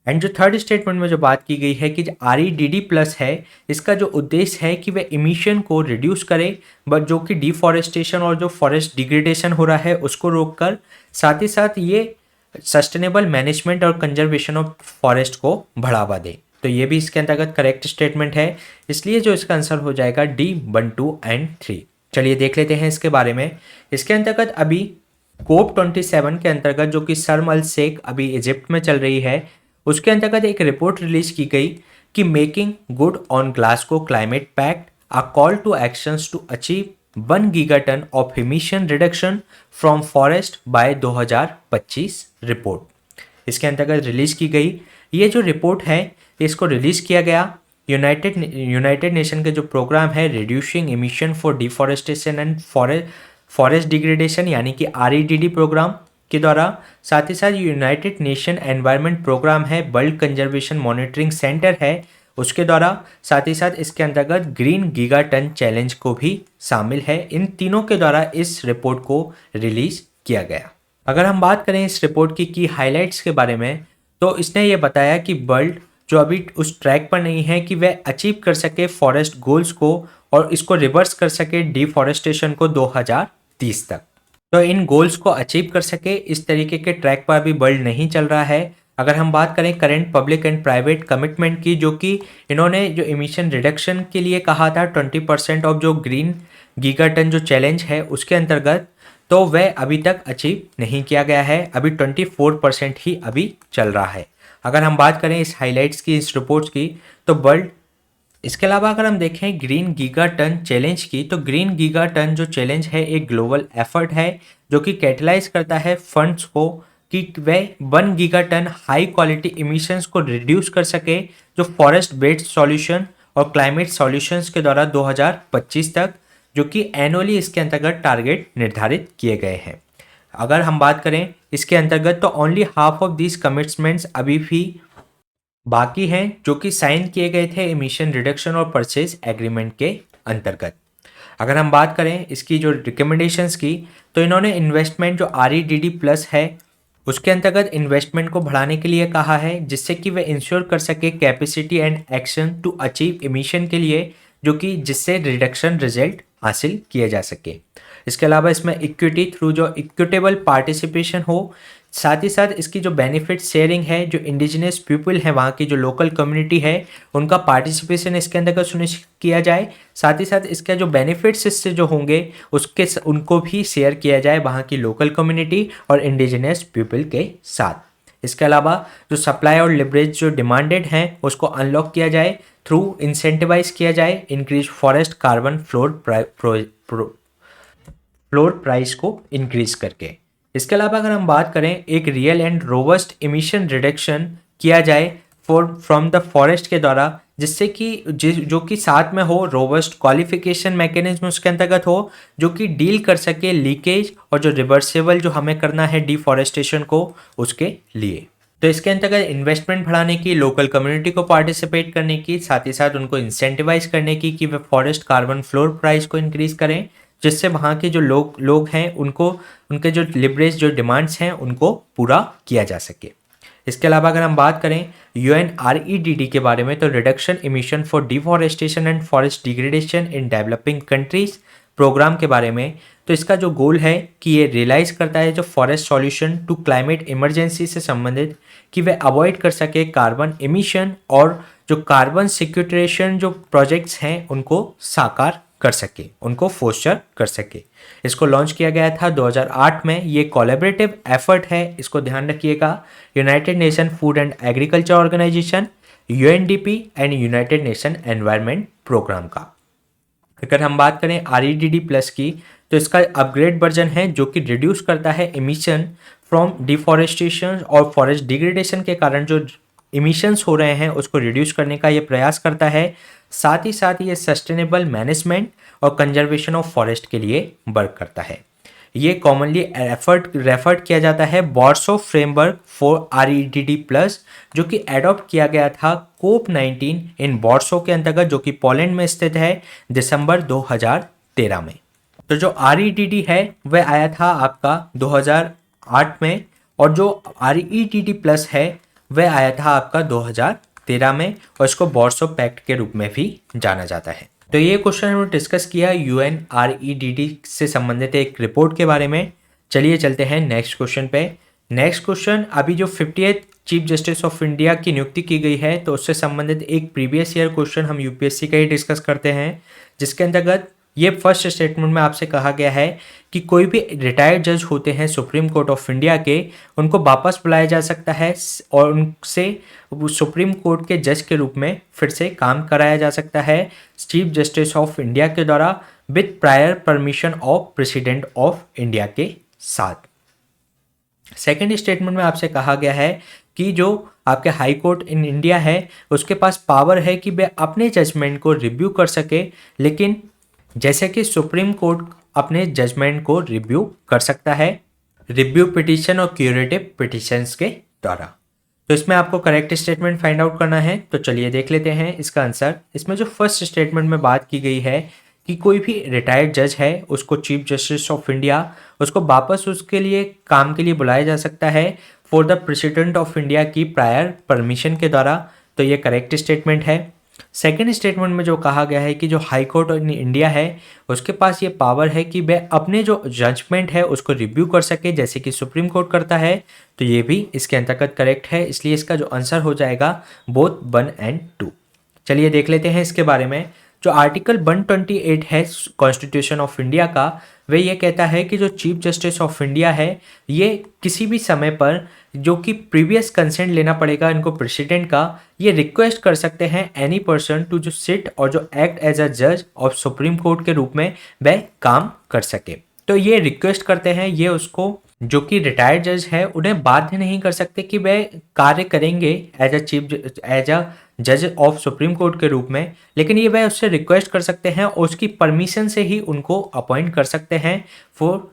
[SPEAKER 1] एंड जो थर्ड स्टेटमेंट में जो बात की गई है कि जो REDD प्लस है इसका जो उद्देश्य है कि वह इमिशन को रिड्यूस करे, बट जो कि डिफॉरेस्टेशन और जो फॉरेस्ट डिग्रेडेशन हो रहा है उसको रोककर, साथ ही साथ ये सस्टेनेबल मैनेजमेंट और कंजर्वेशन ऑफ फॉरेस्ट को बढ़ावा दे। तो ये भी इसके अंतर्गत करेक्ट स्टेटमेंट है, इसलिए जो इसका आंसर हो जाएगा D 1, 2 एंड 3। चलिए देख लेते हैं इसके बारे में। इसके अंतर्गत अभी COP27 के अंतर्गत जो कि शर्म अल शेख अभी इजिप्ट में चल रही है, उसके अंतर्गत एक रिपोर्ट रिलीज की गई कि making good on Glasgow climate pact a call to actions to achieve 1 gigaton of emission reduction from forest by 2025 report इसके अंतर्गत रिलीज की गई। ये जो रिपोर्ट है इसको रिलीज किया गया यूनाइटेड नेशन के जो प्रोग्राम है reducing emission for deforestation and forest degradation यानी कि REDD प्रोग्राम के द्वारा, साथ ही साथ यूनाइटेड नेशन एनवायरनमेंट प्रोग्राम है वर्ल्ड कंजर्वेशन मॉनिटरिंग सेंटर है उसके द्वारा, साथ ही साथ इसके अंतर्गत ग्रीन गीगाटन चैलेंज को भी शामिल है। इन तीनों के द्वारा इस रिपोर्ट को रिलीज किया गया। अगर हम बात करें इस रिपोर्ट की हाइलाइट्स के बारे में, तो इसने ये बताया कि वर्ल्ड जो अभी उस ट्रैक पर नहीं है कि वह अचीव कर सके फॉरेस्ट गोल्स को और इसको रिवर्स कर सके डिफॉरेस्टेशन को 2030 तक। तो इन गोल्स को अचीव कर सके इस तरीके के ट्रैक पर अभी वर्ल्ड नहीं चल रहा है। अगर हम बात करें current public and private commitment की, जो कि इन्होंने जो इमिशन रिडक्शन के लिए कहा था 20% ऑफ जो ग्रीन गीगाटन जो चैलेंज है उसके अंतर्गत, तो वह अभी तक अचीव नहीं किया गया है। अभी 24% ही अभी चल रहा है। अगर हम बात करें इस हाइलाइट्स की, इस रिपोर्ट्स की, तो वर्ल्ड, इसके अलावा अगर हम देखें ग्रीन गीगाटन चैलेंज की, तो ग्रीन गीगाटन जो चैलेंज है एक ग्लोबल एफर्ट है जो कि कैटलाइज करता है फंड्स को कि वह 1 गीगाटन हाई क्वालिटी इमिशंस को रिड्यूस कर सके जो फॉरेस्ट बेस्ड सॉल्यूशन और क्लाइमेट सॉल्यूशंस के द्वारा 2025 तक, जो कि एनुअली इसके अंतर्गत टारगेट निर्धारित किए गए हैं। अगर हम बात करें इसके अंतर्गत, तो only half of these commitments अभी भी बाकी हैं जो कि साइन किए गए थे इमिशन रिडक्शन और परचेज एग्रीमेंट के अंतर्गत। अगर हम बात करें इसकी जो रिकमेंडेशंस की, तो इन्होंने इन्वेस्टमेंट जो REDD प्लस है उसके अंतर्गत इन्वेस्टमेंट को बढ़ाने के लिए कहा है, जिससे कि वे इंश्योर कर सके capacity and action to achieve emission के लिए, जो कि जिससे रिडक्शन रिजल्ट हासिल किए जा सके। इसके अलावा इसमें इक्विटी थ्रू जो इक्विटेबल पार्टिसिपेशन हो, साथ ही साथ इसकी जो बेनिफिट शेयरिंग है, जो इंडिजिनस पीपल है वहाँ की जो लोकल कम्युनिटी है उनका पार्टिसिपेशन इसके अंदर सुनिश्चित किया जाए। साथ ही साथ इसका जो बेनिफिट्स इससे जो होंगे उनको भी शेयर किया जाए वहाँ की लोकल कम्युनिटी और इंडिजिनस पीपल के साथ। इसके अलावा जो सप्लाई और लिवरेज जो डिमांडेड हैं उसको अनलॉक किया जाए थ्रू इंसेंटिवाइज किया जाए increase forest carbon floor price को इंक्रीज करके। इसके अलावा अगर हम बात करें एक real and robust emission reduction किया जाए फ्रॉम द फॉरेस्ट के द्वारा, जिससे कि जो कि साथ में हो रोबस्ट क्वालिफिकेशन मैकेनिज्म उसके अंतर्गत हो, जो कि डील कर सके लीकेज और जो रिवर्सेबल जो हमें करना है डिफॉरेस्टेशन को उसके लिए। तो इसके अंतर्गत इन्वेस्टमेंट बढ़ाने की, लोकल कम्युनिटी को पार्टिसिपेट करने की, साथ ही साथ उनको इंसेंटिवाइज करने की कि वे फॉरेस्ट कार्बन फ्लोर प्राइस को इंक्रीज करें, जिससे वहाँ के जो लोग हैं उनको उनके जो लिवरेज जो डिमांड्स हैं उनको पूरा किया जा सके। इसके अलावा अगर हम बात करें UNREDD के बारे में, तो reduction emission for deforestation and forest degradation in developing countries programme के बारे में, तो इसका जो गोल है कि ये रियलाइज़ करता है जो forest solution to climate emergency से संबंधित, कि वे अवॉइड कर सके कार्बन एमिशन और जो कार्बन सिक्वेस्ट्रेशन जो प्रोजेक्ट्स हैं उनको साकार कर सके, उनको फोस्टर कर सके। इसको लॉन्च किया गया था 2008 में। ये कोलैबोरेटिव एफर्ट है, इसको ध्यान रखिएगा, United Nation food and agriculture organisation UNDP and United Nation environment programme का। अगर हम बात करें REDD+ की, तो इसका अपग्रेड वर्जन है जो कि रिड्यूस करता है इमिशन फ्रॉम डिफॉरेस्टेशन और फॉरेस्ट डिग्रेडेशन के कारण जो इमिशंस हो रहे हैं उसको रिड्यूस करने का ये प्रयास करता है। साथ ही साथ ये सस्टेनेबल मैनेजमेंट और कंजर्वेशन ऑफ फॉरेस्ट के लिए वर्क करता है। ये कॉमनली रेफर्ड किया जाता है वार्सो फ्रेमवर्क फॉर REDD+, जो कि एडॉप्ट किया गया था COP19 इन वार्सो के अंतर्गत, जो कि पोलैंड में स्थित है, दिसंबर 2013 में। तो जो REDD है वह आया था आपका 2008 में, और जो REDD+ है वह आया था आपका 2013 में, और इसको वार्सो पैक्ट के रूप में भी जाना जाता है। तो ये क्वेश्चन हमने डिस्कस किया UNREDD से संबंधित एक रिपोर्ट के बारे में। चलिए चलते हैं नेक्स्ट क्वेश्चन पे। नेक्स्ट क्वेश्चन, अभी जो 50th chief justice of India की नियुक्ति की गई है, तो उससे संबंधित एक प्रीवियस ईयर क्वेश्चन हम UPSC का ही डिस्कस करते हैं, जिसके अंतर्गत ये फर्स्ट स्टेटमेंट में आपसे कहा गया है कि कोई भी रिटायर्ड जज होते हैं सुप्रीम कोर्ट ऑफ इंडिया के, उनको वापस बुलाया जा सकता है और उनसे सुप्रीम कोर्ट के जज के रूप में फिर से काम कराया जा सकता है चीफ जस्टिस ऑफ इंडिया के द्वारा, with prior permission of president of India के साथ। सेकेंड स्टेटमेंट में आपसे कहा गया है कि जो आपके हाई कोर्ट इन इंडिया है उसके पास पावर है कि वे अपने जजमेंट को रिव्यू कर सके, लेकिन जैसे कि सुप्रीम कोर्ट अपने जजमेंट को रिव्यू कर सकता है रिव्यू पिटीशन और क्यूरेटिव पिटीशंस के द्वारा। तो इसमें आपको करेक्ट स्टेटमेंट फाइंड आउट करना है। तो चलिए देख लेते हैं इसका आंसर। इसमें जो फर्स्ट स्टेटमेंट में बात की गई है कि कोई भी रिटायर्ड जज है उसको चीफ जस्टिस ऑफ इंडिया उसको वापस उसके लिए काम के लिए बुलाया जा सकता है for the president of India की प्रायर परमिशन के द्वारा। तो ये करेक्ट स्टेटमेंट है। सेकेंड स्टेटमेंट में जो कहा गया है कि जो हाई कोर्ट इन इंडिया है उसके पास ये पावर है कि वह अपने जो जजमेंट है उसको रिव्यू कर सके जैसे कि सुप्रीम कोर्ट करता है। तो ये भी इसके अंतर्गत करेक्ट है, इसलिए इसका जो आंसर हो जाएगा बोथ 1 और 2। चलिए देख लेते हैं इसके बारे में। जो आर्टिकल 128 है कॉन्स्टिट्यूशन ऑफ इंडिया का, वह ये कहता है कि जो चीफ जस्टिस ऑफ इंडिया है ये किसी भी समय पर जो कि प्रीवियस कंसेंट लेना पड़ेगा इनको प्रेसिडेंट का, ये रिक्वेस्ट कर सकते हैं एनी पर्सन टू जो सिट और जो एक्ट एज अ जज ऑफ सुप्रीम कोर्ट के रूप में वह काम कर सके। तो ये रिक्वेस्ट करते हैं, ये उसको जो कि रिटायर्ड जज है उन्हें बाध्य नहीं कर सकते कि वह कार्य करेंगे एज अ जज ऑफ सुप्रीम कोर्ट के रूप में, लेकिन ये वह उससे रिक्वेस्ट कर सकते हैं और उसकी परमिशन से ही उनको अपॉइंट कर सकते हैं फॉर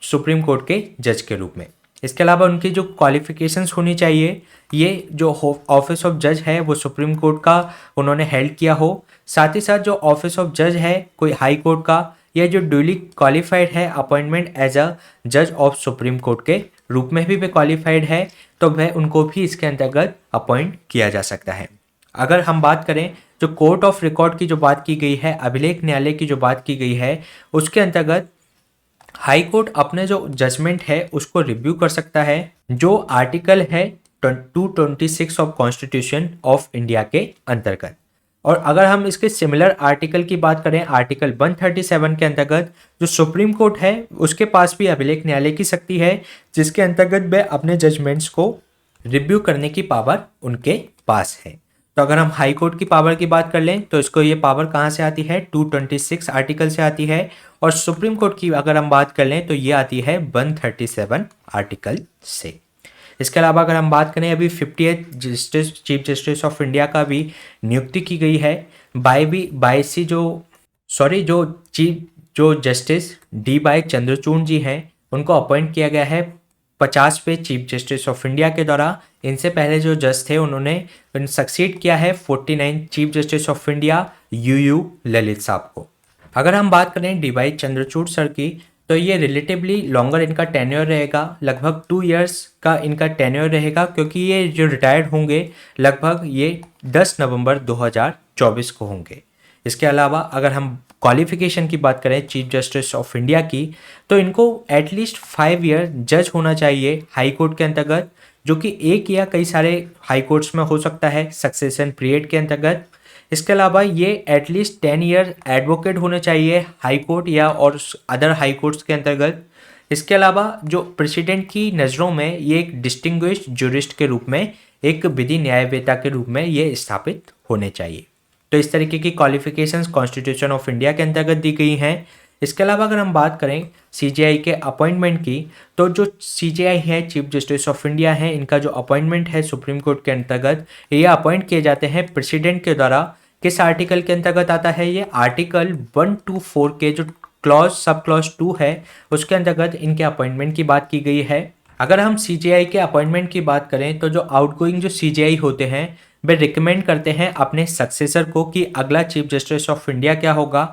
[SPEAKER 1] सुप्रीम कोर्ट के जज के रूप में। इसके अलावा उनकी जो क्वालिफिकेशंस होनी चाहिए, ये जो ऑफिस ऑफ जज है वो सुप्रीम कोर्ट का उन्होंने हेल्ड किया हो, साथ ही साथ जो ऑफिस ऑफ जज है कोई हाई कोर्ट का, या जो ड्यूली क्वालिफाइड है अपॉइंटमेंट एज अ जज ऑफ सुप्रीम कोर्ट के रूप में भी वे क्वालिफाइड है, तो वह उनको भी इसके अंतर्गत अपॉइंट किया जा सकता है। अगर हम बात करें जो कोर्ट ऑफ रिकॉर्ड की जो बात की गई है, अभिलेख न्यायालय की जो बात की गई है, उसके अंतर्गत हाई कोर्ट अपने जो जजमेंट है उसको रिव्यू कर सकता है, जो आर्टिकल है 226 ऑफ कॉन्स्टिट्यूशन ऑफ इंडिया के अंतर्गत। और अगर हम इसके सिमिलर आर्टिकल की बात करें, आर्टिकल 137 के अंतर्गत जो सुप्रीम कोर्ट है उसके पास भी अभिलेख न्यायालय की शक्ति है, जिसके अंतर्गत वह अपने जजमेंट्स को रिव्यू करने की पावर उनके पास है। तो अगर हम हाई कोर्ट की पावर की बात कर लें तो इसको ये पावर कहाँ से आती है, 226 आर्टिकल से आती है, और सुप्रीम कोर्ट की अगर हम बात कर लें तो ये आती है 137 आर्टिकल से। इसके अलावा अगर हम बात करें, अभी 50th chief justice of India का भी नियुक्ति की गई है जो जस्टिस D चंद्रचूड़ जी हैं उनको अपॉइंट किया गया है 50वें चीफ जस्टिस ऑफ इंडिया के द्वारा। इनसे पहले जो जज थे उन्होंने सक्सीड किया है 49 chief justice of India UU Lalit साहब को। अगर हम बात करें D चंद्रचूड़ सर की, तो ये रिलेटिवली लॉन्गर इनका टेन्योर रहेगा, लगभग 2 इयर्स का इनका टेन्योर रहेगा, क्योंकि ये जो रिटायर्ड होंगे लगभग ये 10 नवंबर 2024 को होंगे। इसके अलावा अगर हम क्वालिफिकेशन की बात करें चीफ जस्टिस ऑफ इंडिया की, तो इनको एटलीस्ट 5 ईयर जज होना चाहिए हाई कोर्ट के अंतर्गत, जो कि एक या कई सारे हाई कोर्ट्स में हो सकता है सक्सेशन पीरियड के अंतर्गत। इसके अलावा ये एटलीस्ट 10 ईयर एडवोकेट होने चाहिए हाई कोर्ट या और अदर हाई कोर्ट्स के अंतर्गत। इसके अलावा जो प्रेसिडेंट की नज़रों में ये एक डिस्टिंग्विश्ड ज्यूरिस्ट के रूप में, एक विधि न्यायवेत्ता के रूप में ये स्थापित होने चाहिए। तो इस तरीके की क्वालिफिकेशंस कॉन्स्टिट्यूशन ऑफ इंडिया के अंतर्गत दी गई हैं। इसके अलावा अगर हम बात करें सीजेआई के अपॉइंटमेंट की, तो जो सीजेआई है चीफ जस्टिस ऑफ इंडिया है, इनका जो अपॉइंटमेंट है सुप्रीम कोर्ट के अंतर्गत, ये अपॉइंट किए जाते हैं प्रेसिडेंट के द्वारा। किस आर्टिकल के अंतर्गत आता है ये? आर्टिकल 124 के जो क्लॉज सब क्लॉज 2 है उसके अंतर्गत इनके अपॉइंटमेंट की बात की गई है। अगर हम सीजेआई के अपॉइंटमेंट की बात करें तो जो आउटगोइंग जो सीजेआई होते हैं वे रिकमेंड करते हैं अपने सक्सेसर को कि अगला चीफ जस्टिस ऑफ इंडिया क्या होगा।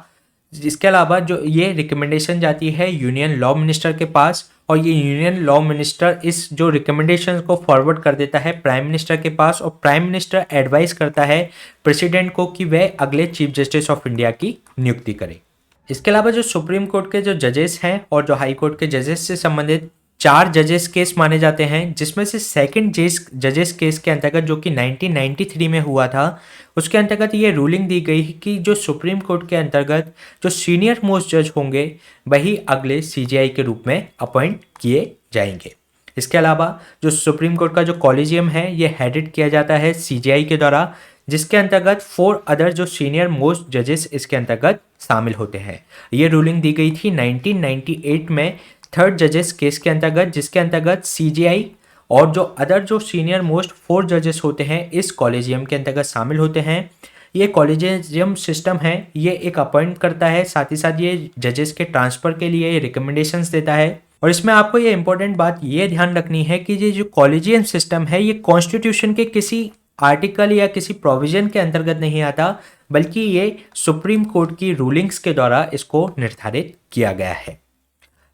[SPEAKER 1] इसके अलावा जो ये रिकमेंडेशन जाती है यूनियन लॉ मिनिस्टर के पास, और ये यूनियन लॉ मिनिस्टर इस जो रिकमेंडेशन को फॉरवर्ड कर देता है प्राइम मिनिस्टर के पास, और प्राइम मिनिस्टर एडवाइस करता है प्रेसिडेंट को कि वह अगले चीफ जस्टिस ऑफ इंडिया की नियुक्ति करे। इसके अलावा जो सुप्रीम कोर्ट के जो जजेस हैं और जो हाई कोर्ट के जजेस से संबंधित 4 जजेस केस माने जाते हैं, जिसमें से सेकंड जजेस केस के अंतर्गत जो कि 1993 में हुआ था, उसके अंतर्गत ये रूलिंग दी गई कि जो सुप्रीम कोर्ट के अंतर्गत जो सीनियर मोस्ट जज होंगे वही अगले सीजेआई के रूप में अपॉइंट किए जाएंगे। इसके अलावा जो सुप्रीम कोर्ट का जो कॉलेजियम है ये हेडेड किया जाता है सीजेआई के द्वारा, जिसके अंतर्गत 4 अदर जो सीनियर मोस्ट जजेस इसके अंतर्गत शामिल होते हैं। ये रूलिंग दी गई थी 1998 में थर्ड जजेस केस के अंतर्गत, जिसके अंतर्गत सीजेआई और जो अदर जो सीनियर मोस्ट 4 जजेस होते हैं इस कॉलेजियम के अंतर्गत शामिल होते हैं। ये कॉलेजियम सिस्टम है, ये एक अपॉइंट करता है, साथ ही साथ ये जजेस के ट्रांसफ़र के लिए रिकमेंडेशंस देता है। और इसमें आपको ये इंपॉर्टेंट बात ये ध्यान रखनी है कि ये जो कॉलेजियम सिस्टम है ये कॉन्स्टिट्यूशन के किसी आर्टिकल या किसी प्रोविजन के अंतर्गत नहीं आता, बल्कि ये सुप्रीम कोर्ट की रूलिंग्स के द्वारा इसको निर्धारित किया गया है।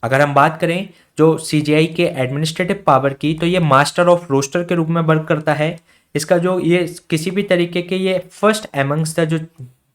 [SPEAKER 1] अगर हम बात करें जो सीजेआई के एडमिनिस्ट्रेटिव पावर की, तो ये मास्टर ऑफ रोस्टर के रूप में वर्क करता है। इसका जो ये किसी भी तरीके के ये फर्स्ट एमंग्स द जो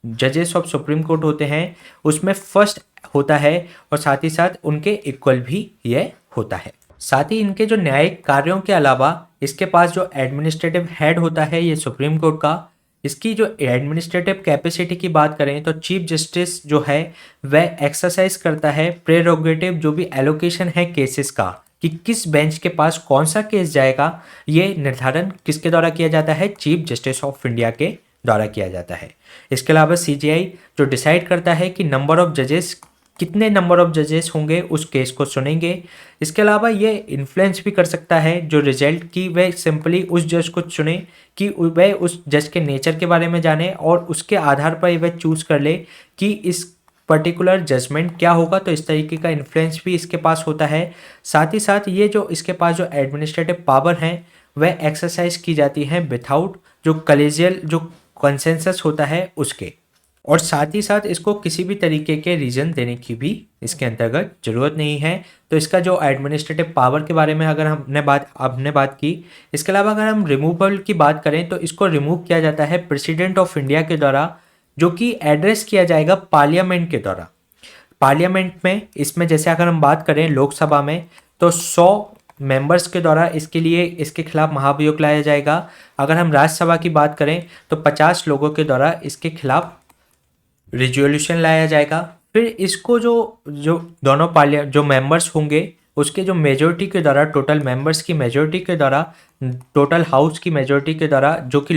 [SPEAKER 1] जजेस ऑफ सुप्रीम कोर्ट होते हैं उसमें फर्स्ट होता है, और साथ ही साथ उनके इक्वल भी ये होता है। साथ ही इनके जो न्यायिक कार्यों के अलावा इसके पास जो एडमिनिस्ट्रेटिव हेड होता है ये सुप्रीम कोर्ट का, इसकी जो एडमिनिस्ट्रेटिव कैपेसिटी की बात करें तो चीफ जस्टिस जो है वह एक्सरसाइज करता है प्रेरोगेटिव जो भी एलोकेशन है केसेस का, कि किस बेंच के पास कौन सा केस जाएगा, ये निर्धारण किसके द्वारा किया जाता है? चीफ जस्टिस ऑफ इंडिया के द्वारा किया जाता है। इसके अलावा सीजेआई जो डिसाइड करता है कि नंबर ऑफ जजेस, कितने नंबर ऑफ जजेस होंगे उस केस को सुनेंगे। इसके अलावा ये इन्फ्लुएंस भी कर सकता है जो रिजल्ट की वह सिंपली उस जज को चुने कि वह उस जज के नेचर के बारे में जाने और उसके आधार पर वह चूज़ कर ले कि इस पर्टिकुलर जजमेंट क्या होगा। तो इस तरीके का इन्फ्लुएंस भी इसके पास होता है। साथ ही साथ ये जो इसके पास जो एडमिनिस्ट्रेटिव पावर हैं वह एक्सरसाइज की जाती है विथआउट जो कलेजियल जो कंसेंसस होता है उसके, और साथ ही साथ इसको किसी भी तरीके के रीजन देने की भी इसके अंतर्गत ज़रूरत नहीं है। तो इसका जो एडमिनिस्ट्रेटिव पावर के बारे में अगर हमने बात की। इसके अलावा अगर हम रिमूवल की बात करें तो इसको रिमूव किया जाता है प्रेसिडेंट ऑफ इंडिया के द्वारा, जो कि एड्रेस किया जाएगा पार्लियामेंट के द्वारा। पार्लियामेंट में इसमें जैसे अगर हम बात करें लोकसभा में तो 100 मेंबर्स के द्वारा इसके लिए इसके खिलाफ महाभियोग लाया जाएगा। अगर हम राज्यसभा की बात करें तो 50 लोगों के द्वारा इसके खिलाफ रिजोल्यूशन लाया जाएगा। फिर इसको जो दोनों जो मेंबर्स होंगे उसके जो मेजोरिटी के द्वारा, टोटल मेंबर्स की मेजोरिटी के द्वारा, टोटल हाउस की मेजोरिटी के द्वारा, जो कि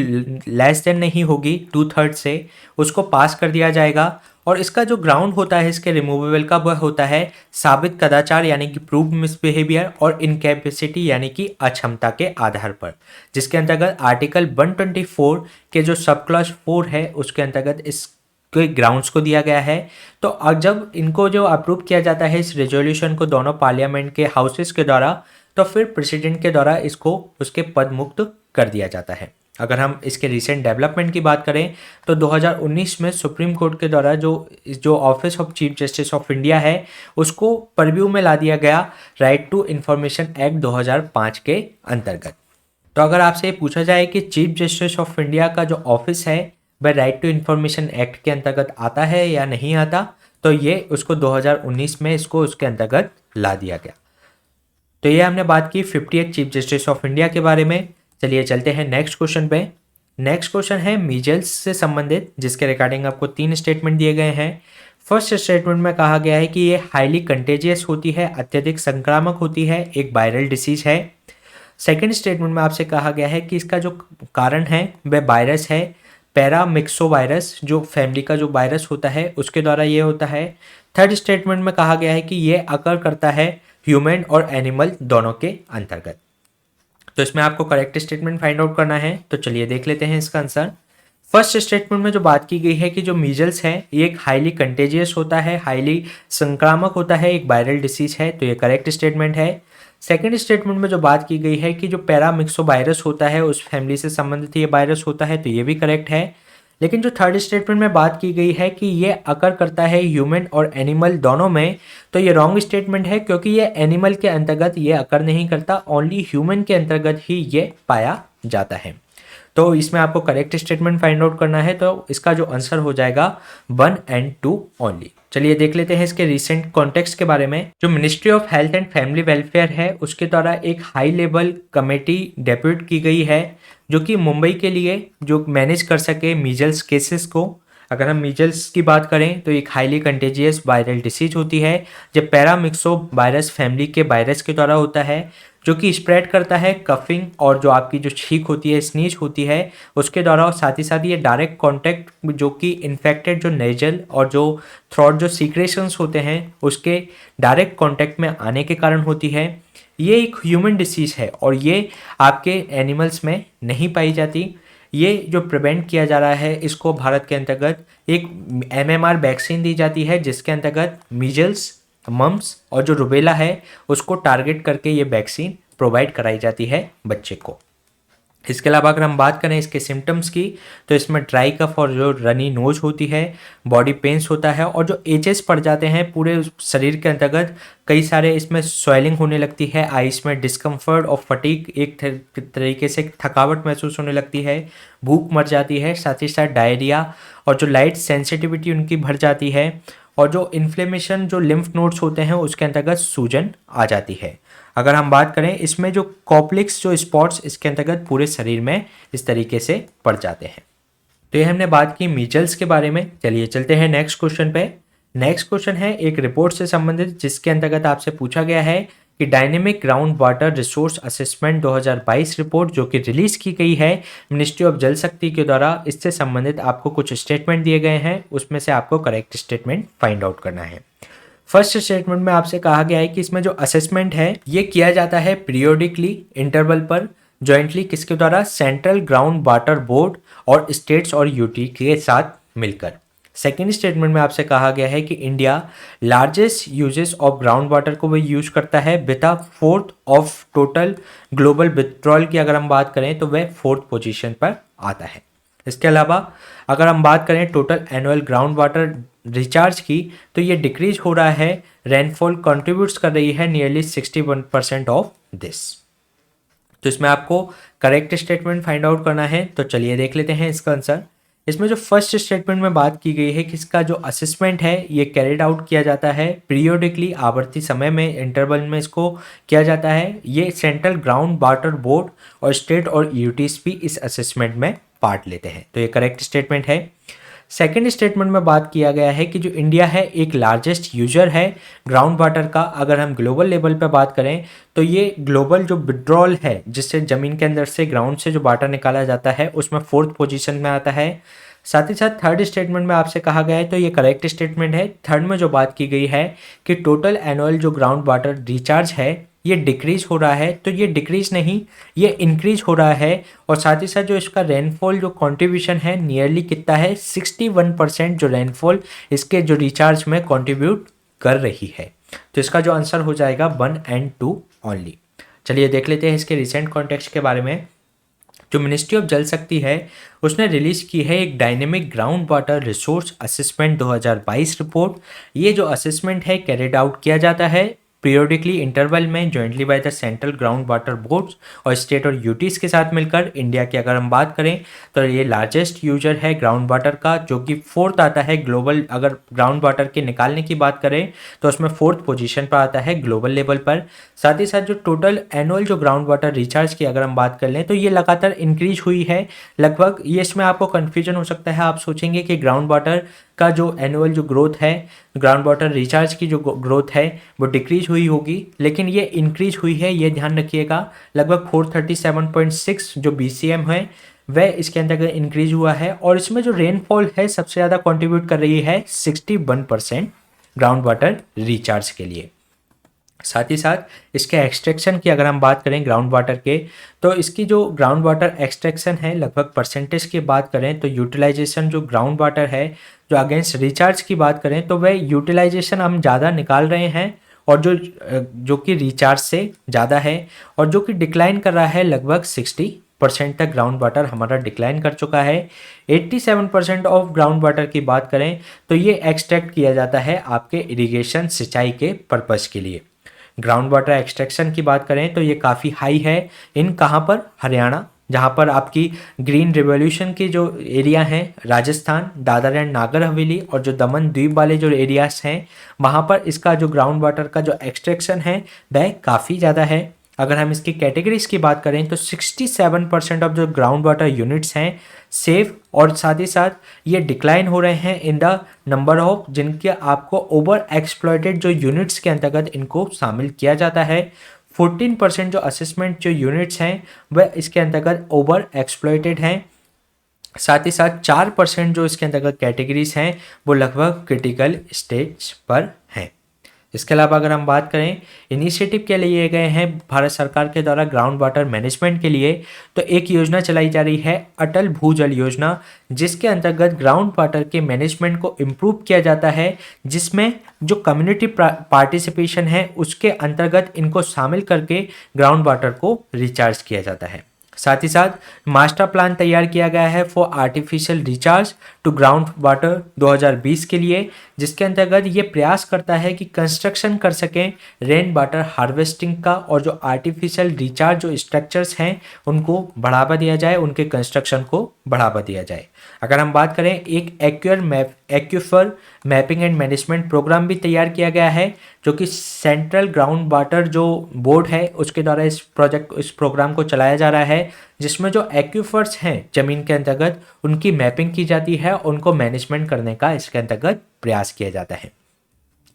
[SPEAKER 1] लेस देन नहीं होगी 2/3 से, उसको पास कर दिया जाएगा। और इसका जो ग्राउंड होता है इसके रिमूवेबल का वह होता है साबित कदाचार यानी कि प्रूव्ड मिसबिहेवियर और इनकैपेसिटी यानी कि अक्षमता के आधार पर, जिसके अंतर्गत आर्टिकल 124 के जो सब क्लॉज 4 है उसके अंतर्गत इस के ग्राउंड्स को दिया गया है। तो अब जब इनको जो अप्रूव किया जाता है इस रेजोल्यूशन को दोनों पार्लियामेंट के हाउसेस के द्वारा, तो फिर प्रेसिडेंट के द्वारा इसको उसके पद मुक्त कर दिया जाता है। अगर हम इसके रिसेंट डेवलपमेंट की बात करें तो 2019 में सुप्रीम कोर्ट के द्वारा जो जो office of chief justice of India है उसको परव्यू में ला दिया गया राइट टू इंफॉर्मेशन एक्ट 2005 के अंतर्गत। तो अगर आपसे पूछा जाए कि चीफ जस्टिस ऑफ इंडिया का जो ऑफिस है वह राइट टू इंफॉर्मेशन एक्ट के अंतर्गत आता है या नहीं आता, तो ये उसको 2019 में इसको उसके अंतर्गत ला दिया गया। तो ये हमने बात की 50th chief justice of India के बारे में। चलिए चलते हैं नेक्स्ट क्वेश्चन पे। नेक्स्ट क्वेश्चन है मीजल्स से संबंधित, जिसके रिगार्डिंग आपको 3 स्टेटमेंट दिए गए हैं। फर्स्ट स्टेटमेंट में कहा गया है कि ये हाईली कंटेजियस होती है, अत्यधिक संक्रामक होती है, एक वायरल डिसीज है। सेकेंड स्टेटमेंट में आपसे कहा गया है कि इसका जो कारण है वह वायरस है, पैरामिक्सो वायरस, जो फैमिली का जो वायरस होता है उसके द्वारा ये होता है। थर्ड स्टेटमेंट में कहा गया है कि ये अकर करता है ह्यूमन और एनिमल दोनों के अंतर्गत। तो इसमें आपको करेक्ट स्टेटमेंट फाइंड आउट करना है। तो चलिए देख लेते हैं इसका आंसर। फर्स्ट स्टेटमेंट में जो बात की गई है कि जो मीजल्स है ये एक हाईली कंटेजियस होता है, हाईली संक्रामक होता है, एक वायरल डिसीज है, तो ये करेक्ट स्टेटमेंट है। सेकेंड स्टेटमेंट में जो बात की गई है कि जो पैरामिक्सो वायरस होता है उस फैमिली से संबंधित ये वायरस होता है, तो ये भी करेक्ट है। लेकिन जो थर्ड स्टेटमेंट में बात की गई है कि ये अकर करता है ह्यूमन और एनिमल दोनों में, तो ये रॉन्ग स्टेटमेंट है, क्योंकि ये एनिमल के अंतर्गत ये अकर नहीं करता, ओनली ह्यूमन के अंतर्गत ही ये पाया जाता है। तो इसमें आपको करेक्ट स्टेटमेंट फाइंड आउट करना है, तो इसका जो आंसर हो जाएगा 1 और 2 ओनली। चलिए देख लेते हैं इसके रिसेंट कॉन्टेक्स्ट के बारे में। जो ministry of health and family welfare है उसके द्वारा एक हाई लेवल कमेटी डेप्यूट की गई है जो कि मुंबई के लिए जो मैनेज कर सके मीजल्स केसेस को। अगर हम मीजल्स की बात करें तो एक हाईली कंटेजियस वायरल डिसीज होती है जब पैरामिक्सो वायरस फैमिली के वायरस के द्वारा होता है, जो कि स्प्रेड करता है कफिंग और जो आपकी जो छींक होती है, स्नीज होती है, उसके द्वारा। और साथ ही साथ ये डायरेक्ट कांटेक्ट जो कि इन्फेक्टेड जो नेजल और जो थ्रोट जो सीक्रेशंस होते हैं उसके डायरेक्ट कांटेक्ट में आने के कारण होती है। ये एक ह्यूमन डिसीज है और ये आपके एनिमल्स में नहीं पाई जाती। ये जो प्रिवेंट किया जा रहा है इसको भारत के अंतर्गत एक MMR वैक्सीन दी जाती है, जिसके अंतर्गत मीजल्स, मम्स और जो रुबेला है उसको टारगेट करके ये वैक्सीन प्रोवाइड कराई जाती है बच्चे को। इसके अलावा अगर हम बात करें इसके सिम्टम्स की तो इसमें ड्राई कफ और जो रनी नोज होती है, बॉडी पेन्स होता है और जो एजेस पड़ जाते हैं पूरे शरीर के अंतर्गत, कई सारे इसमें स्वेलिंग होने लगती है, आइस में डिस्कम्फर्ट और फटीग, एक तरीके से थकावट महसूस होने लगती है, भूख मर जाती है, साथ ही साथ डायरिया और जो लाइट सेंसिटिविटी उनकी बढ़ जाती है और जो इन्फ्लेमेशन जो लिम्फ नोड्स होते हैं उसके अंतर्गत सूजन आ जाती है। अगर हम बात करें इसमें जो कॉप्लिक्स जो स्पॉट्स इसके अंतर्गत पूरे शरीर में इस तरीके से पड़ जाते हैं। तो ये हमने बात की मीजल्स के बारे में। चलिए चलते हैं नेक्स्ट क्वेश्चन पे। नेक्स्ट क्वेश्चन है एक रिपोर्ट से संबंधित, जिसके अंतर्गत आपसे पूछा गया है कि dynamic ground water resource assessment 2022 report जो कि रिलीज की गई है मिनिस्ट्री ऑफ जल शक्ति के द्वारा, इससे संबंधित आपको कुछ स्टेटमेंट दिए गए हैं, उसमें से आपको करेक्ट स्टेटमेंट फाइंड आउट करना है। फर्स्ट स्टेटमेंट में आपसे कहा गया है कि इसमें जो असेसमेंट है ये किया जाता है पीरियोडिकली इंटरवल पर, जॉइंटली किसके द्वारा, सेंट्रल ग्राउंड वाटर बोर्ड और स्टेट्स और यूटी के साथ मिलकर। सेकेंड स्टेटमेंट में आपसे कहा गया है कि India largest uses of ground water को वह यूज करता है with a fourth of total global withdrawal की अगर हम बात करें तो वह 4th पोजीशन पर आता है। इसके अलावा अगर हम बात करें total annual ground water recharge की तो ये डिक्रीज हो रहा है, रेनफॉल कंट्रीब्यूट्स कर रही है नियरली 61% ऑफ दिस। तो इसमें आपको करेक्ट स्टेटमेंट फाइंड आउट करना है। तो चलिए देख लेते हैं इसका आंसर। इसमें जो फर्स्ट स्टेटमेंट में बात की गई है कि इसका जो असेसमेंट है ये कैरिड आउट किया जाता है पीरियोडिकली, आवर्ती समय में, इंटरवल में इसको किया जाता है। ये सेंट्रल ग्राउंड वाटर बोर्ड और स्टेट और यूटीज भी इस असेसमेंट में पार्ट लेते हैं, तो ये करेक्ट स्टेटमेंट है। सेकेंड स्टेटमेंट में बात किया गया है कि जो इंडिया है एक लार्जेस्ट यूजर है ग्राउंड वाटर का। अगर हम ग्लोबल लेवल पे बात करें तो ये ग्लोबल जो विड्रॉल है जिससे ज़मीन के अंदर से ग्राउंड से जो वाटर निकाला जाता है उसमें 4th पोजीशन में आता है। साथ ही साथ थर्ड स्टेटमेंट में आपसे कहा गया है तो ये करेक्ट स्टेटमेंट है। थर्ड में जो बात की गई है कि टोटल एनुअल जो ग्राउंड वाटर रिचार्ज है ये डिक्रीज हो रहा है, तो ये डिक्रीज नहीं ये इंक्रीज हो रहा है। और साथ ही साथ जो इसका रेनफॉल जो कंट्रीब्यूशन है नियरली कितना है, 61% जो रेनफॉल इसके जो रिचार्ज में कंट्रीब्यूट कर रही है। तो इसका जो आंसर हो जाएगा 1 और 2 ओनली। चलिए देख लेते हैं इसके रिसेंट कॉन्टेक्स्ट के बारे में। जो मिनिस्ट्री ऑफ जल शक्ति है उसने रिलीज की है एक dynamic ground water resource assessment 2022 report. ये जो असेसमेंट है कैरिड आउट किया जाता है पीरियोडिकली इंटरवल में jointly by the central ground water boards और स्टेट और यूटीज के साथ मिलकर। इंडिया की अगर हम बात करें तो ये लार्जेस्ट यूजर है ग्राउंड वाटर का, जो कि फोर्थ आता है ग्लोबल। अगर ग्राउंड वाटर के निकालने की बात करें तो उसमें फोर्थ पोजीशन पर आता है ग्लोबल लेवल पर। साथ ही साथ जो टोटल एनुअल जो ग्राउंड वाटर रिचार्ज की अगर हम बात कर लें तो ये लगातार इंक्रीज हुई है लगभग। ये इसमें आपको कन्फ्यूजन हो सकता है, आप सोचेंगे कि ग्राउंड वाटर का जो एनुअल जो ग्रोथ है, ग्राउंड वाटर रिचार्ज की जो ग्रोथ है वो डिक्रीज हुई होगी, लेकिन ये इंक्रीज हुई है, ये ध्यान रखिएगा। लगभग 437.6 जो BCM है वह इसके अंतर्गत इंक्रीज हुआ है। और इसमें जो रेनफॉल है सबसे ज़्यादा कंट्रीब्यूट कर रही है 61% ग्राउंड वाटर रिचार्ज के लिए। साथ ही साथ इसके एक्सट्रैक्शन की अगर हम बात करें ग्राउंड वाटर के, तो इसकी जो ग्राउंड वाटर एक्सट्रैक्शन है लगभग परसेंटेज की बात करें तो यूटिलाइजेशन जो ग्राउंड वाटर है जो अगेंस्ट रिचार्ज की बात करें तो वह यूटिलाइजेशन हम ज़्यादा निकाल रहे हैं और जो कि रिचार्ज से ज़्यादा है, और जो कि डिक्लाइन कर रहा है लगभग 60% तक ग्राउंड वाटर हमारा डिक्लाइन कर चुका है। 87% ऑफ ग्राउंड वाटर की बात करें तो ये एक्सट्रैक्ट किया जाता है आपके इरिगेशन सिंचाई के पर्पज़ के लिए। ग्राउंड वाटर एक्सट्रैक्शन की बात करें तो ये काफ़ी हाई है इन कहाँ पर, हरियाणा, जहाँ पर आपकी ग्रीन रिवॉल्यूशन के जो एरिया हैं, राजस्थान, दादर एंड नागर हवेली और जो दमन द्वीप वाले जो एरियाज हैं वहाँ पर इसका जो ग्राउंड वाटर का जो एक्सट्रैक्शन है वह काफ़ी ज़्यादा है। अगर हम इसकी कैटेगरीज की बात करें तो 67% ऑफ जो ग्राउंड वाटर यूनिट्स हैं सेफ, और साथ ही साथ ये डिक्लाइन हो रहे हैं इन द नंबर ऑफ जिनके आपको ओवर एक्सप्लॉयटेड जो यूनिट्स के अंतर्गत इनको शामिल किया जाता है। 14% जो असेसमेंट जो यूनिट्स हैं वह इसके अंतर्गत ओवर एक्सप्लॉयटेड हैं। साथ ही साथ 4% जो इसके अंतर्गत कैटेगरीज हैं वो लगभग क्रिटिकल स्टेज पर हैं। इसके अलावा अगर हम बात करें इनिशिएटिव के लिए गए हैं भारत सरकार के द्वारा ग्राउंड वाटर मैनेजमेंट के लिए, तो एक योजना चलाई जा रही है अटल भूजल योजना, जिसके अंतर्गत ग्राउंड वाटर के मैनेजमेंट को इम्प्रूव किया जाता है, जिसमें जो कम्युनिटी पार्टिसिपेशन है उसके अंतर्गत इनको शामिल करके ग्राउंड वाटर को रिचार्ज किया जाता है। साथ ही साथ मास्टर प्लान तैयार किया गया है for artificial recharge to ground water 2020 के लिए, जिसके अंतर्गत ये प्रयास करता है कि कंस्ट्रक्शन कर सकें रेन वाटर हार्वेस्टिंग का, और जो आर्टिफिशियल रिचार्ज जो स्ट्रक्चर्स हैं उनको बढ़ावा दिया जाए, उनके कंस्ट्रक्शन को बढ़ावा दिया जाए। अगर हम बात करें एक aquifer mapping and management programme भी तैयार किया गया है, जो कि सेंट्रल ग्राउंड वाटर जो बोर्ड है उसके द्वारा इस प्रोग्राम को चलाया जा रहा है, जिसमें जो एक्यूफर्स हैं ज़मीन के अंतर्गत उनकी मैपिंग की जाती है, उनको मैनेजमेंट करने का इसके अंतर्गत प्रयास किया जाता है।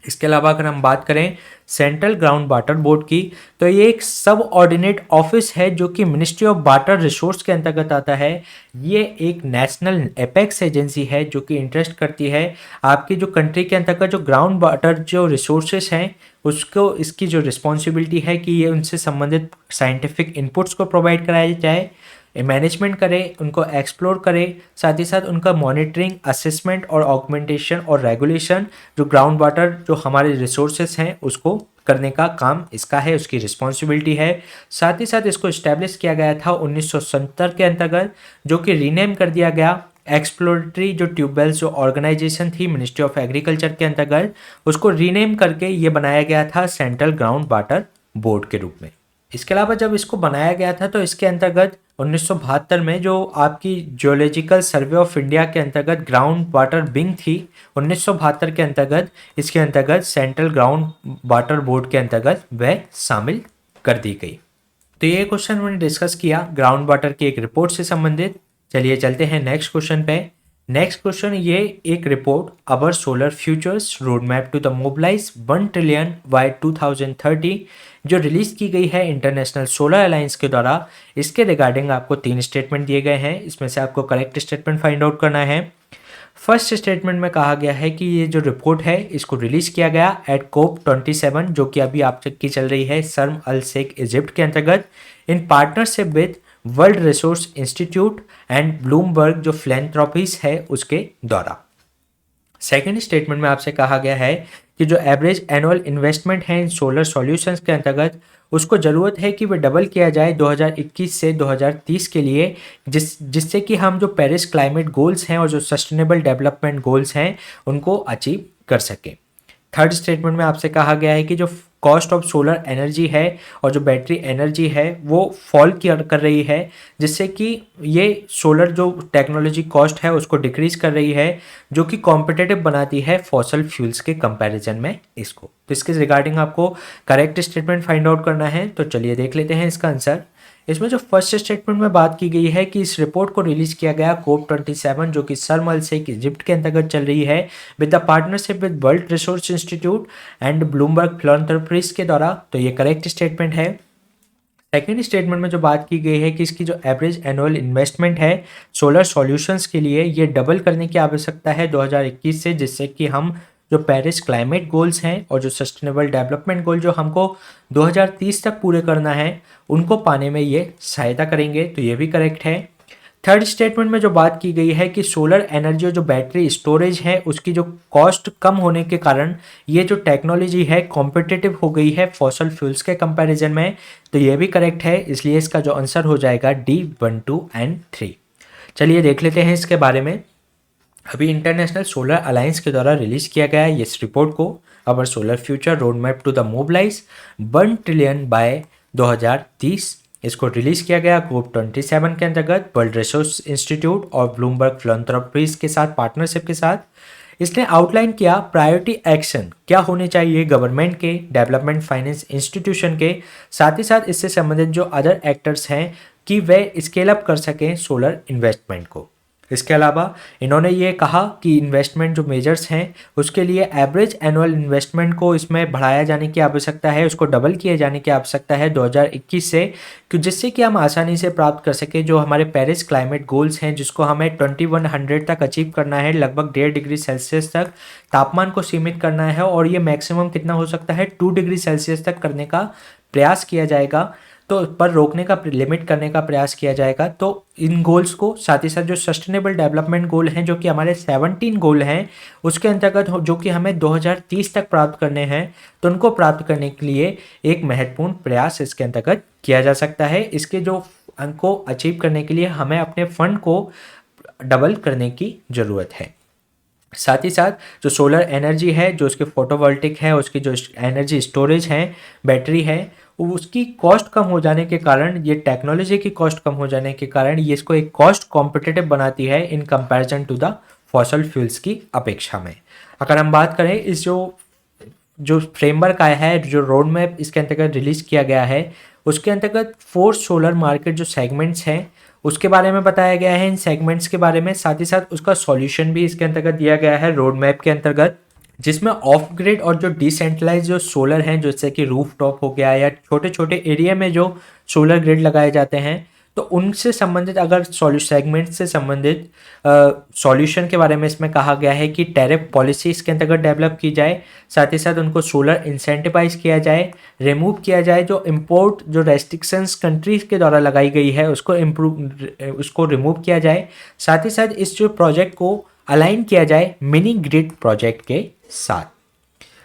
[SPEAKER 1] इसके अलावा अगर हम बात करें सेंट्रल ग्राउंड वाटर बोर्ड की, तो ये एक सब ऑर्डिनेट ऑफिस है जो कि मिनिस्ट्री ऑफ वाटर रिसोर्स के अंतर्गत आता है। ये एक नेशनल एपेक्स एजेंसी है जो कि इंटरेस्ट करती है आपकी जो कंट्री के अंतर्गत जो ग्राउंड वाटर जो रिसोर्सेस हैं उसको, इसकी जो रिस्पॉन्सिबिलिटी है कि ये उनसे संबंधित साइंटिफिक इनपुट्स को प्रोवाइड कराया जाए, मैनेजमेंट करे, उनको एक्सप्लोर करे, साथ ही साथ उनका मॉनिटरिंग, असेसमेंट और ऑगमेंटेशन और रेगुलेशन जो ग्राउंड वाटर जो हमारे रिसोर्सेस हैं उसको करने का काम इसका है, उसकी रिस्पॉन्सिबिलिटी है। साथ ही साथ इसको इस्टेब्लिश किया गया था 1970 के अंतर्गत, जो कि रीनेम कर दिया गया एक्सप्लोरेटरी जो ट्यूबवेल्स जो ऑर्गेनाइजेशन थी मिनिस्ट्री ऑफ एग्रीकल्चर के अंतर्गत, उसको रीनेम करके ये बनाया गया था सेंट्रल ग्राउंड वाटर बोर्ड के रूप में। इसके अलावा जब इसको बनाया गया था तो इसके अंतर्गत 1972 में जो आपकी जियोलॉजिकल सर्वे ऑफ इंडिया के अंतर्गत ग्राउंड वाटर विंग थी 1972 के अंतर्गत, इसके अंतर्गत सेंट्रल ग्राउंड वाटर बोर्ड के अंतर्गत वह शामिल कर दी गई। तो ये क्वेश्चन हमने डिस्कस किया ग्राउंड वाटर की एक रिपोर्ट से संबंधित। चलिए चलते हैं नेक्स्ट क्वेश्चन पे। नेक्स्ट क्वेश्चन, ये एक report our solar futures road map to the mobilise 1 trillion by 2030 जो रिलीज की गई है इंटरनेशनल सोलर अलायंस के द्वारा। इसके रिगार्डिंग आपको 3 स्टेटमेंट दिए गए हैं, इसमें से आपको करेक्ट स्टेटमेंट फाइंड आउट करना है। फर्स्ट स्टेटमेंट में कहा गया है कि ये जो रिपोर्ट है इसको रिलीज किया गया एट COP27 जो कि अभी आप की चल रही है शर्म अल शेख इजिप्ट के अंतर्गत, in partnership with World Resource Institute and Bloomberg जो फिलैंथ्रोपीज है उसके द्वारा। सेकेंड स्टेटमेंट में आपसे कहा गया है कि जो एवरेज एनुअल इन्वेस्टमेंट है इन सोलर सॉल्यूशंस के अंतर्गत उसको ज़रूरत है कि वह डबल किया जाए 2021 से 2030 के लिए, जिससे कि हम जो पेरिस क्लाइमेट गोल्स हैं और जो सस्टेनेबल डेवलपमेंट गोल्स हैं उनको अचीव कर सकें। थर्ड स्टेटमेंट में आपसे कहा गया है कि जो कॉस्ट ऑफ सोलर एनर्जी है और जो बैटरी एनर्जी है वो फॉल कर रही है, जिससे कि ये सोलर जो टेक्नोलॉजी कॉस्ट है उसको डिक्रीज कर रही है, जो कि कॉम्पिटिटिव बनाती है फॉसल फ्यूल्स के कंपैरिजन में इसको। तो इसके रिगार्डिंग आपको करेक्ट स्टेटमेंट फाइंड आउट करना है। तो चलिए देख लेते हैं इसका आंसर। इसमें जो फर्स्ट स्टेटमेंट में बात की गई है कि इस रिपोर्ट को रिलीज किया गया COP27 जो कि शर्म अल शेख इजिप्ट के अंतर्गत चल रही है with the partnership with World Resource Institute and Bloomberg फिलैंथ्रोपीज के द्वारा। तो ये करेक्ट स्टेटमेंट है। सेकेंड स्टेटमेंट में जो बात की गई है कि इसकी जो एवरेज एनुअल इन्वेस्टमेंट है सोलर सॉल्यूशंस के लिए ये डबल करने की आवश्यकता है 2021 से, जिससे कि हम जो पेरिस क्लाइमेट गोल्स हैं और जो सस्टेनेबल डेवलपमेंट गोल जो हमको 2030 तक पूरे करना है उनको पाने में ये सहायता करेंगे। तो ये भी करेक्ट है। थर्ड स्टेटमेंट में जो बात की गई है कि सोलर एनर्जी और जो बैटरी स्टोरेज है उसकी जो कॉस्ट कम होने के कारण ये जो टेक्नोलॉजी है कॉम्पिटिटिव हो गई है फॉसल फ्यूल्स के कंपैरिजन में। तो ये भी करेक्ट है, इसलिए इसका जो आंसर हो जाएगा D1, 2 एंड 3। चलिए देख लेते हैं इसके बारे में। अभी इंटरनेशनल सोलर अलायंस के द्वारा रिलीज किया गया है इस रिपोर्ट को, our solar future road map to the mobilise 1 trillion by 2030। इसको रिलीज किया गया COP27 के अंतर्गत वर्ल्ड रिसोर्स इंस्टीट्यूट और ब्लूमबर्ग फिलैंथ्रोपीज के साथ पार्टनरशिप के साथ। इसने आउटलाइन किया प्रायोरिटी एक्शन क्या होने चाहिए गवर्नमेंट के, डेवलपमेंट फाइनेंस इंस्टीट्यूशन के, साथ ही साथ इससे संबंधित जो अदर एक्टर्स हैं कि वे स्केल अप कर सकें सोलर इन्वेस्टमेंट को। इसके अलावा इन्होंने ये कहा कि इन्वेस्टमेंट जो मेजर्स हैं उसके लिए एवरेज एनुअल इन्वेस्टमेंट को इसमें बढ़ाया जाने की आवश्यकता है, उसको डबल किए जाने की आवश्यकता है 2021 से, कि जिससे कि हम आसानी से प्राप्त कर सकें जो हमारे पेरिस क्लाइमेट गोल्स हैं जिसको हमें 2100 तक अचीव करना है, लगभग 1.5 डिग्री सेल्सियस तक तापमान को सीमित करना है और ये मैक्सिमम कितना हो सकता है 2 डिग्री सेल्सियस तक करने का प्रयास किया जाएगा, तो पर रोकने का लिमिट करने का प्रयास किया जाएगा। तो इन गोल्स को साथ ही साथ जो सस्टेनेबल डेवलपमेंट गोल हैं जो कि हमारे 17 गोल हैं उसके अंतर्गत जो कि हमें 2030 तक प्राप्त करने हैं, तो उनको प्राप्त करने के लिए एक महत्वपूर्ण प्रयास इसके अंतर्गत किया जा सकता है। इसके जो अंक को अचीव करने के लिए हमें अपने फंड को डबल करने की ज़रूरत है। साथ ही साथ जो सोलर एनर्जी है, जो उसके फोटोवोल्टिक है, उसकी जो एनर्जी स्टोरेज है, बैटरी है, उसकी कॉस्ट कम हो जाने के कारण, ये टेक्नोलॉजी की कॉस्ट कम हो जाने के कारण ये इसको एक कॉस्ट कॉम्पिटिटिव बनाती है in comparison to the fossil fuels की अपेक्षा में। अगर हम बात करें इस जो फ्रेमवर्क आया है, जो रोड मैप इसके अंतर्गत रिलीज किया गया है, उसके अंतर्गत 4 सोलर मार्केट जो सेगमेंट्स हैं उसके बारे में बताया गया है, इन सेगमेंट्स के बारे में, साथ ही साथ उसका सॉल्यूशन भी इसके अंतर्गत दिया गया है रोड मैप के अंतर्गत, जिसमें ऑफ ग्रिड और जो डिसेंट्रलाइज जो सोलर हैं जैसे कि रूफ टॉप हो गया या छोटे छोटे एरिया में जो सोलर ग्रिड लगाए जाते हैं, तो उनसे संबंधित अगर सेगमेंट से संबंधित सॉल्यूशन के बारे में इसमें कहा गया है कि टैरिफ पॉलिसी इसके अंतर्गत डेवलप की जाए, साथ ही साथ उनको सोलर इंसेंटिवाइज किया जाए, रिमूव किया जाए जो इम्पोर्ट जो रेस्ट्रिक्शंस कंट्रीज के द्वारा लगाई गई है उसको रिमूव किया जाए, साथ ही साथ इस जो प्रोजेक्ट को अलाइन किया जाए मिनी ग्रिड प्रोजेक्ट के साथ।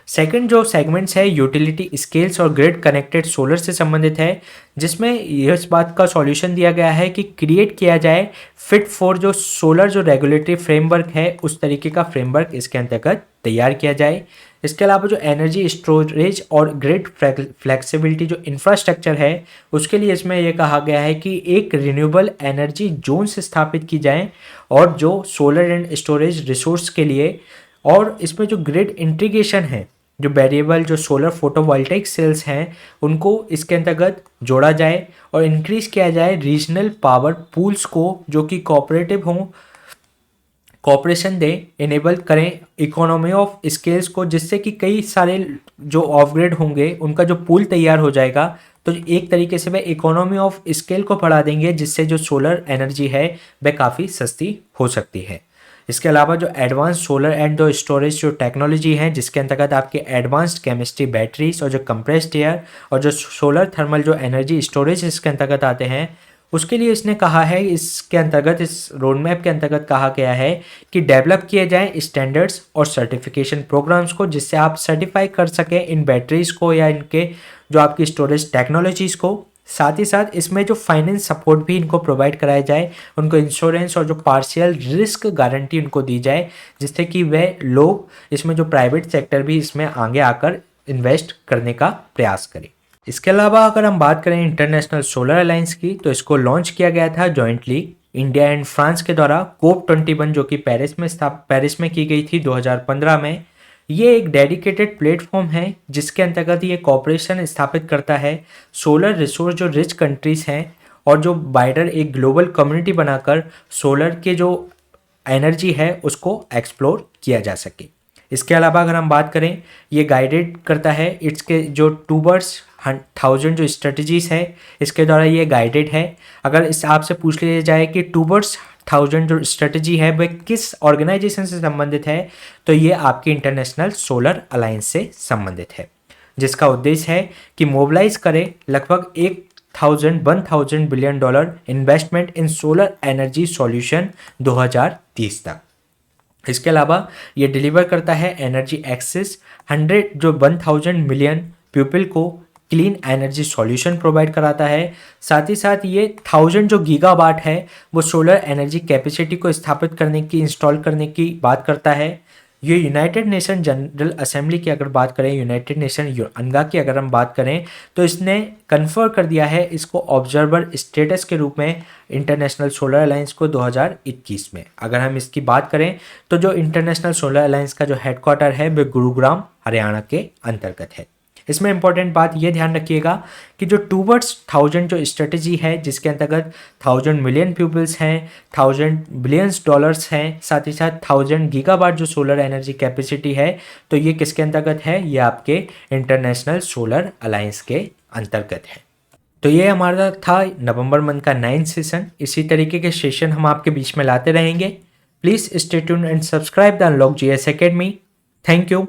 [SPEAKER 1] सेकंड जो सेगमेंट्स है यूटिलिटी स्केल्स और ग्रिड कनेक्टेड सोलर से संबंधित है, जिसमें इस बात का सॉल्यूशन दिया गया है कि क्रिएट किया जाए फिट फॉर जो सोलर जो रेगुलेटरी फ्रेमवर्क है उस तरीके का फ्रेमवर्क इसके अंतर्गत तैयार किया जाए। इसके अलावा जो एनर्जी स्टोरेज और ग्रिड फ्लेक्सिबिलिटी जो इंफ्रास्ट्रक्चर है उसके लिए इसमें यह कहा गया है कि एक रिन्यूएबल एनर्जी जोन्स स्थापित की जाए और जो सोलर एंड स्टोरेज रिसोर्स के लिए, और इसमें जो ग्रिड इंटीग्रेशन है, जो वेरिएबल जो सोलर फोटोवोल्टिक सेल्स हैं उनको इसके अंतर्गत जोड़ा जाए और इंक्रीज किया जाए रीजनल पावर पूल्स को जो कि कोऑपरेटिव हों, कॉपरेशन दे, इनेबल करें इकोनॉमी ऑफ स्केल्स को, जिससे कि कई सारे जो ऑफ ग्रिड होंगे उनका जो पूल तैयार हो जाएगा, तो एक तरीके से वह इकोनॉमी ऑफ स्केल को बढ़ा देंगे जिससे जो सोलर एनर्जी है वह काफ़ी सस्ती हो सकती है। इसके अलावा जो एडवांस सोलर एंड जो स्टोरेज जो टेक्नोलॉजी है जिसके अंतर्गत आपके एडवांस्ड केमिस्ट्री बैटरीज और जो कंप्रेस्ड एयर और जो सोलर थर्मल जो एनर्जी स्टोरेज इसके अंतर्गत आते हैं उसके लिए इसने कहा है, इसके अंतर्गत, इस रोड मैप के अंतर्गत कहा गया है कि डेवलप किए जाएं स्टैंडर्ड्स और सर्टिफिकेशन प्रोग्राम्स को, जिससे आप सर्टिफाई कर सकें इन बैटरीज को या इनके जो आपकी स्टोरेज टेक्नोलॉजीज़ को। साथ ही साथ इसमें जो फाइनेंस सपोर्ट भी इनको प्रोवाइड कराया जाए, उनको इंश्योरेंस और जो पार्शियल रिस्क गारंटी उनको दी जाए, जिससे कि वह लोग इसमें जो प्राइवेट सेक्टर भी इसमें आगे आकर इन्वेस्ट करने का प्रयास करें। इसके अलावा अगर हम बात करें इंटरनेशनल सोलर अलायंस की, तो इसको लॉन्च किया गया था जॉइंटली इंडिया एंड फ्रांस के द्वारा COP21 जो कि पेरिस में की गई थी 2015 में। ये एक डेडिकेटेड प्लेटफॉर्म है जिसके अंतर्गत ये कॉपरेशन स्थापित करता है सोलर रिसोर्स जो रिच कंट्रीज हैं और जो वाइडर एक ग्लोबल कम्युनिटी बनाकर सोलर के जो एनर्जी है उसको एक्सप्लोर किया जा सके। इसके अलावा अगर हम बात करें, ये गाइडेड करता है इसके जो टूवर्ड्स 1000 जो स्ट्रेटजीज है इसके द्वारा ये गाइडेड है। अगर इस आपसे पूछ लिया जाए कि टूवर्ड्स 1000 जो स्ट्रेटजी है वह किस ऑर्गेनाइजेशन से संबंधित है, तो ये आपकी इंटरनेशनल सोलर अलायंस से संबंधित है, जिसका उद्देश्य है कि मोबिलाइज करे लगभग 1000 बिलियन डॉलर इन्वेस्टमेंट इन सोलर एनर्जी सॉल्यूशन 2030 तक। इसके अलावा ये डिलीवर करता है एनर्जी एक्सेस 1000 मिलियन पीपल को क्लीन एनर्जी सॉल्यूशन प्रोवाइड कराता है। साथ ही साथ ये 1000 जो गीगावाट है वो सोलर एनर्जी कैपेसिटी को स्थापित करने की, इंस्टॉल करने की बात करता है। ये यूनाइटेड नेशन जनरल असेंबली की अगर बात करें, यूनाइटेड नेशन UNGA की अगर हम बात करें, तो इसने कन्फर्म कर दिया है इसको ऑब्जर्वर स्टेटस के रूप में इंटरनेशनल सोलर अलायंस को 2021 में। अगर हम इसकी बात करें तो जो इंटरनेशनल सोलर अलायंस का जो हेडक्वार्टर है वो गुरुग्राम हरियाणा के अंतर्गत है। इसमें इंपॉर्टेंट बात ये ध्यान रखिएगा कि जो टूवर्ड्स 1000 जो स्ट्रेटजी है जिसके अंतर्गत 1000 मिलियन पीपल्स हैं, 1000 बिलियंस डॉलर्स हैं, साथ ही साथ 1000 गीगावाट जो सोलर एनर्जी कैपेसिटी है, तो ये किसके अंतर्गत है? ये आपके इंटरनेशनल सोलर अलायंस के अंतर्गत है। तो ये हमारा था नवंबर मंथ का 9th सेशन। इसी तरीके के सेशन हम आपके बीच में लाते रहेंगे। Please stay tuned and subscribe the unlock GS academy. Thank you.